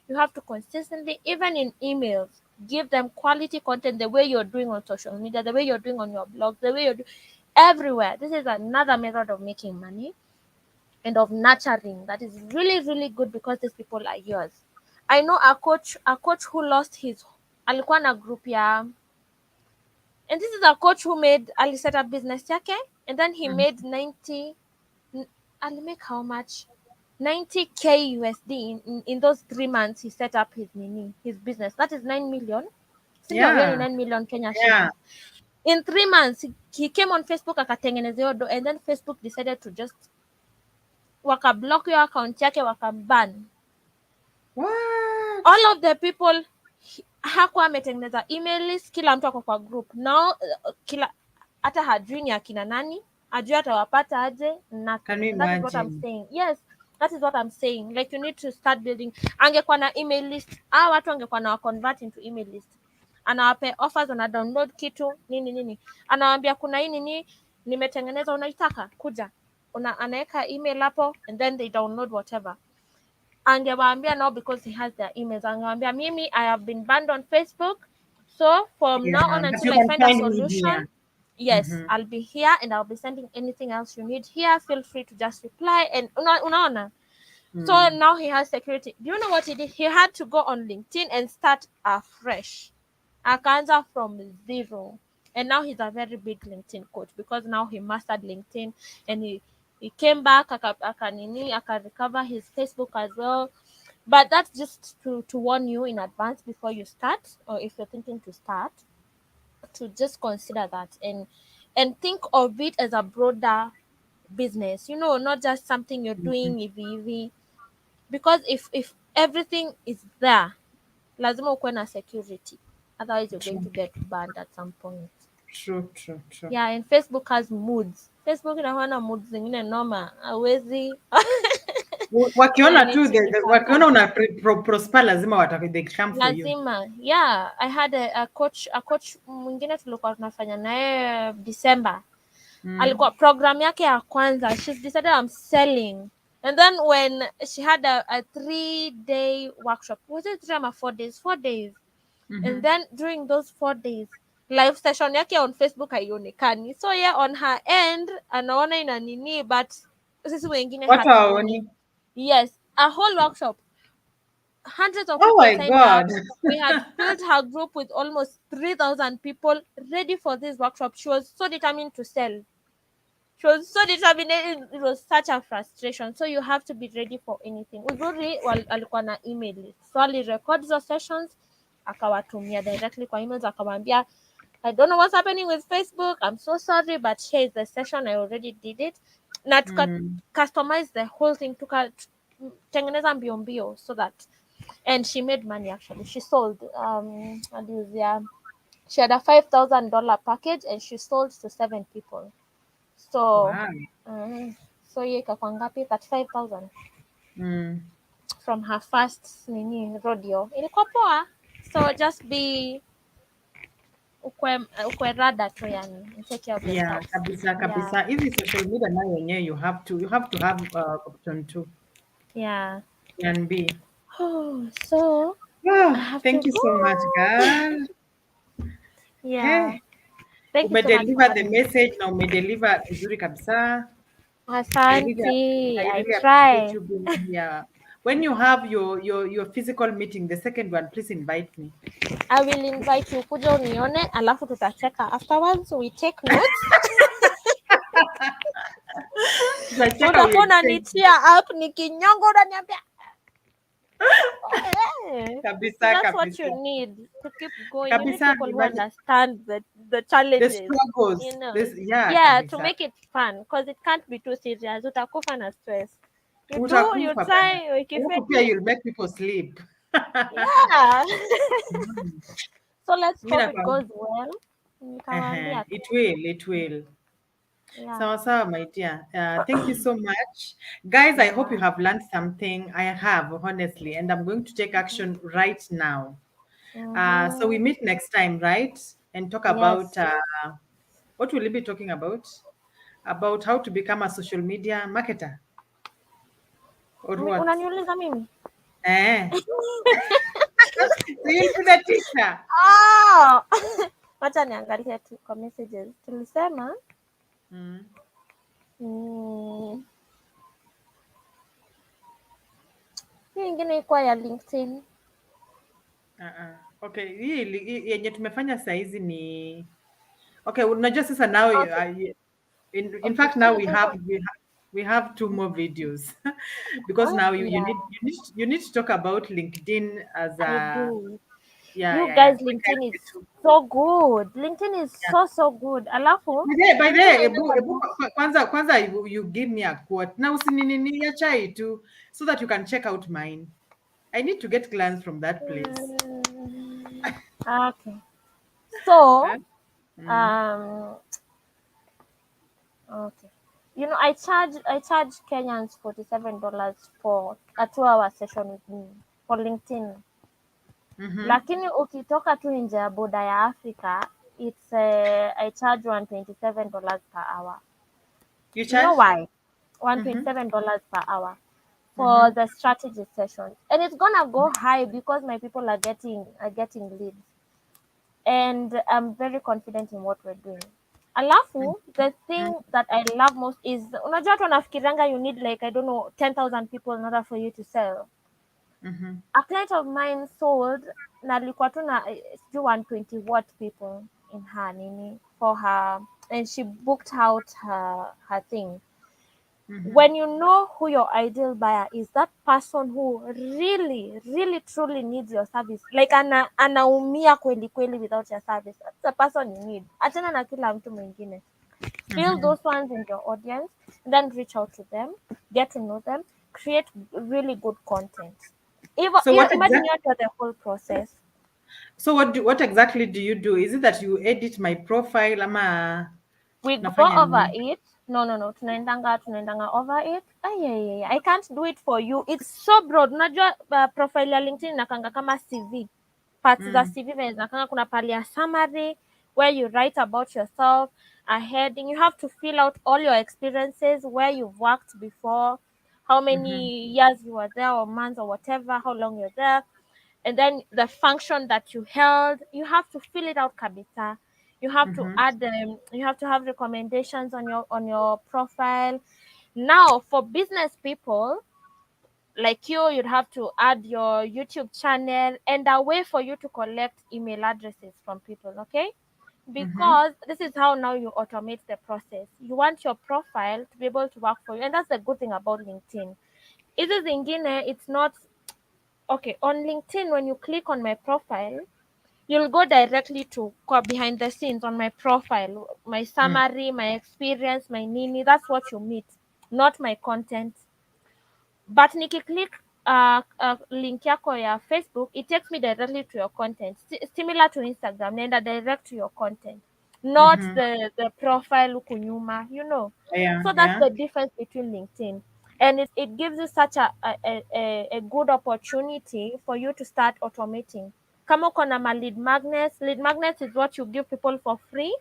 You have to consistently, even in emails, give them quality content the way you're doing on social media, the way you're doing on your blog, the way you're doing everywhere. This is another method of making money and of nurturing that is really, really good because these people are yours. I know a coach who lost his alikuwa na group ya, and this is a coach who made Ali set up business yake, and then he Mm. made 90 Ali make how much, 90K USD in those 3 months he set up his business. That is 9 million. Sindio, hiyo ni Yeah. 9 million Kenya Yeah. shillings. In 3 months he came on Facebook akatengeneza hiyo do, and then Facebook decided to just wakablock your account yake, wakaban What? all of the people. Hakuwa ametengeneza email list, kila mtu ako kwa group now. Kila hata hajui ni akina nani, hajui atawapata aje, Can nothing. you And that is what I'm imagine? saying. Yes, that is what I'm saying. Like you need to start building. Angekuwa na email list, watu angekuwa na convert into email list, anawape offers, ana download kitu nini nini, anawaambia kuna hii nini nimetengeneza, unaitaka kuja, anaweka email hapo, and then they download whatever. Angewaambia now because he has their emails, angewaambia mimi I have been banned on Facebook, so from now Yeah. on But until you I can find a find me solution, here. yes, Mm-hmm. I'll be here and I'll be sending anything else you need here. Feel free to just reply. And unaona, so Mm. now he has security. Do you know what he did? He had to go on LinkedIn and start afresh, akaanza from zero. And now he's a very big LinkedIn coach because now he mastered LinkedIn, and he came back aka recover his Facebook as well. But that's just to warn you in advance before you start, or if you're thinking to start, to just consider that, and think of it as a broader business, not just something you're Mm-hmm. doing hivi. Because if everything is there, lazima ukuwe na security, otherwise you're going True. to get banned at some point. True. True. True. Yeah, and Facebook has moods. Facebook inakuwa na moods zingine noma, hawezi Wakiona and tu wakiona ilifanyika. una prosper lazima they come for you. Lazima, yeah, I had a coach mwingine tulikuwa tunafanya naye December. Mm. Alikuwa program yake ya kwanza, she's decided I'm selling. And then when she had a 3-day workshop, was it 3 or 4 days? 4 days. And Mhm. then during those 4 days, live session yake on Facebook haionekani. So yeah, on her end anaona ina nini, but sisi wengine Watu hatuoni. hawaoni. Yes, a whole workshop, hundreds of Oh people my signed up. God. We had filled her group with almost 3,000 people ready for this workshop. She was so determined to sell. She was so determined. It was such a frustration. So you have to be ready for anything. Uzuri alikuwa na email list. So alirecord hizo sessions akawatumia directly kwa emails, akamwambia, I don't know what's happening with Facebook. I'm so sorry, but here is the session. I already did it. Na tuka Mm. customize the whole thing, tukatengeneza mbio mbio so that, and she made money actually. She sold aliuzia, she had a $5,000 package and she sold to 7 people. So Wow. mm, so hiyo ikakuwa ngapi? 35,000 Mm. from her first nini rodeo. Ilikuwa poa. So just be ukwe rada tu yani, and take care of Yeah, yourself. kabisa Yeah, kabisa. Hizi social media nayo wenyewe you have to have option 2 yeah. and B. Oh, so I Ah, have to thank you so much, go. girl. Yeah, Hey, thank you so much for umedeliver the having me. message na umedeliver vizuri kabisa. I really, Asante, I I really appreciate try. you being here. When you have your physical meeting, the second one, please invite me. I will invite you kuja unione, alafu tutacheka afterwards, we take notes. Tutacheka we Utakuwa exchange. unanitia up nikinyonga, unaniambia so Kabisa that's what you kabisa need to keep going. You need kabisa. people who understand the The challenges, struggles. This, yeah, yeah, to kabisa. make it fun, because it can't be too serious. Utakufa na stress. You Utakufa bana. try, Alafu pia ikifeki. you'll make people sleep. Yeah. Mm. So let's Mi hope it nakwambia, goes well. Nitawaambia tu. it will, it will. Yeah, Sawa sawa, my dear. Thank you so much. Guys, I hope you yeah. have learned something. I have, honestly, and I'm going to take action right now. So we Mm-hmm. meet next time, right? And talk about Yes. what will we be talking about? About how to become a social media marketer or what? Unaniuliza mimi? Eh. So you'll be the teacher. Oh! Wacha niangalie tu kwa messages. Tulisema Mm. mm, hii ingine ikuwa ya LinkedIn. Okay, hii yenye tumefanya saa hizi ni okay. Unajua sasa now Okay, in okay. fact now we have two more videos because now you Yeah, need to talk about LinkedIn as I a do. yeah You yeah yeah guys, like a LinkedIn is YouTube. so good. LinkedIn is Yeah. so good. Alafu, By the way, something I never ebu do. kwanza you give me a quote na usininini ya chai tu so that you can check out mine. I need to get clients from that place. Okay. So, Huh? Mm. um, okay. You know, I charge Kenyans $47 for a 2-hour session with me for LinkedIn. Mm-hmm. Lakini ukitoka tu nje ya boda ya Africa, I charge $127 per hour. You You know charge? why? Mm-hmm. $127 per hour for Mm-hmm. the strategy session. And it's gonna go high because my people are getting leads. And I'm very confident in what we're doing. Alafu, the thing that I love most is, unajua watu wanafikirianga you need like, I don't know, 10,000 people in order for you to sell. Mm-hmm. A client of mine sold, na alikuwa tu na sijui 120 what people in her nini for her, and she booked out her thing. Mm-hmm. When you know who your ideal buyer is, that person who really really truly needs your service, like anaumia kweli kweli without your service, that's the person you need. Achana na kila mtu mwingine. Fill Mm-hmm. those ones in your audience, then reach out to them, get to know them, create really good content. So what Imagine exactly? you're the whole process. What exactly do you do? Is it that you edit my profile ama We go nafanya over nini? it. No, tunaendanga over it. Ay, I can't do it for you, it's so broad. Unajua profile ya LinkedIn inakanga kama CV, parts za Mm. CV venye zinakanga. Kuna pali ya summary where you write about yourself, a heading, you have to fill out all your experiences, where you've worked before, how Mhm. many years you were there or months or whatever, how long you're there, and then the function that you held. You have to fill it out kabisa. You have to Mhm. add them. You have to have recommendations on your profile. Now for business people like you'd have to add your YouTube channel and a way for you to collect email addresses from people, okay? Mhm. Because this is how now you automate the process. You want your profile to be able to work for you, and that's the good thing about LinkedIn. Hizi zingine, it's not okay. On LinkedIn, when you click on my profile, you'll go directly to behind the scenes on my profile, my Mm. summary, my experience, my nini. That's what you meet, not my content. But nikiclick link yako ya Facebook, it takes me directly to your content. Similar to Instagram, naenda direct to your content, not Mhm. the profile huku nyuma, you know. Yeah, So that's yeah. the difference between LinkedIn. And it gives you such a good opportunity for you to start automating. Kama uko na lead magnets is what you give people for free,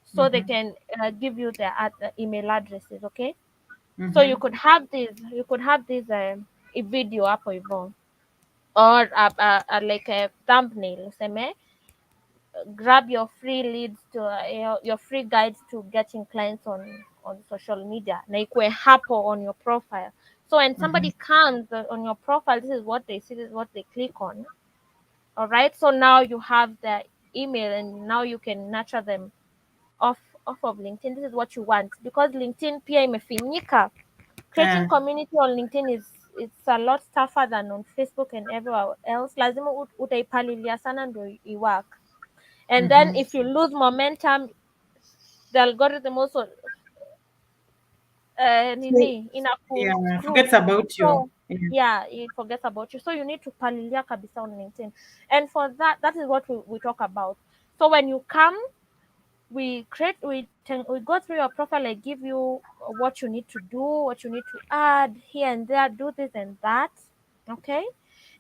so they Mhm. can give you their email addresses, okay? So Mhm. you could have this a video hapo hivyo, or like a thumbnail useme grab your free leads to your free guides to getting clients on social media, na ikuwe hapo on your profile. So when Mhm. somebody comes on your profile, this is what they see, this is what they click on. All right, so now you have their email, and now you can nurture them off of LinkedIn. This is what you want, because LinkedIn pia imefinyika. Creating Yeah. community on LinkedIn is it's a lot tougher than on Facebook and everywhere else. Lazima utaipalilia sana ndio iwork. And then Mhm. if you lose momentum, the algorithm also So, nini inaku yeah, screw. forgets about you. So Yeah. yeah, it forgets about you. So you need to palilia kabisa on LinkedIn. And for that, that is what we talk about. So when you come, we go through your profile. I give you what you need to do, what you need to add here and there, do this and that, okay?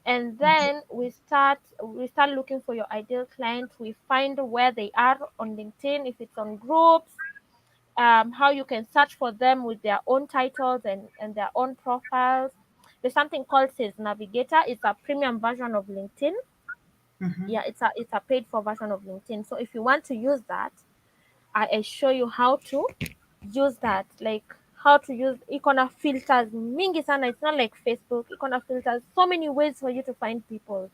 And then we start looking for your ideal client. We find where they are on LinkedIn, if it's on groups, how you can search for them with their own titles and their own profiles. There's something called Sales Navigator. It's a premium version of LinkedIn. Mhm. Yeah, it's a paid for version of LinkedIn. So if you want to use that, I show you how to use that, like how to use. Iko na filters mingi sana. It's not like Facebook. Iko na filters, so many ways for you to find people.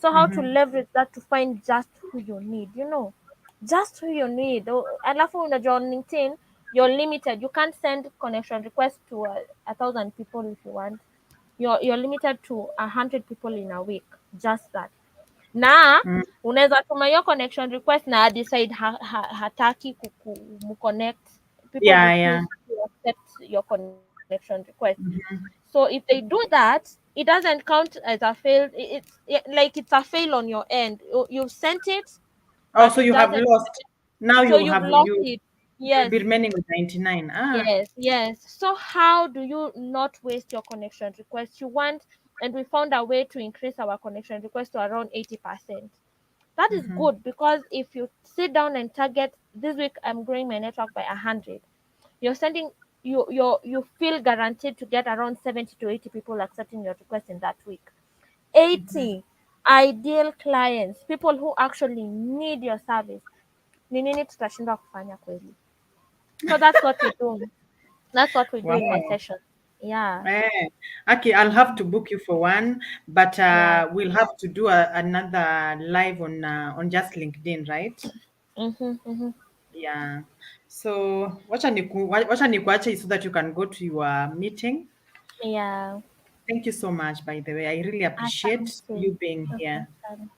So how to Mhm. leverage that to find just who you need, just who you need. Alafu unajua on LinkedIn, you're limited. You can't send connection request to 1,000 people if you want. You're limited to 100 people in a week, just that. Na Mm. unaweza tuma hiyo connection request na decide hataki mconnect. People Yeah, yeah. refuse to accept your connection request. Mhm. So if they do that, it doesn't count as a failed. Like it's a fail on your end. You sent it, but Also, it you have doesn't. lost. Now So you you've have lost you it. you'll be Yes. remaining with 99. Ah. Yes. So how do you not waste your connection request? You want, and we found a way to increase our connection request to around 80%. That is Mhm. good, because if you sit down and target, this week I'm growing my network by 100, you're sending, you feel guaranteed to get around 70 to 80 people accepting your request in that week. Mhm. 80 ideal clients, people who actually need your service. Ni nini tutashindwa kufanya kweli? So that's what we do. That's what we do in my Wow. sessions. Yeah. Eh. Okay, I'll have to book you for one, but Yeah. we'll have to do another live on just LinkedIn, right? Mm-hmm. Yeah. So wacha nikuache so that you can go to your meeting. Yeah. Thank you so much, by the way. I really appreciate Asante. you being here. Asante.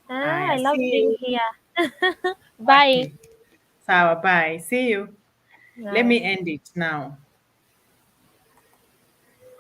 I I love see being you. here. Bye. Okay. Sawa, bye. See you. Let Yeah. me end it now.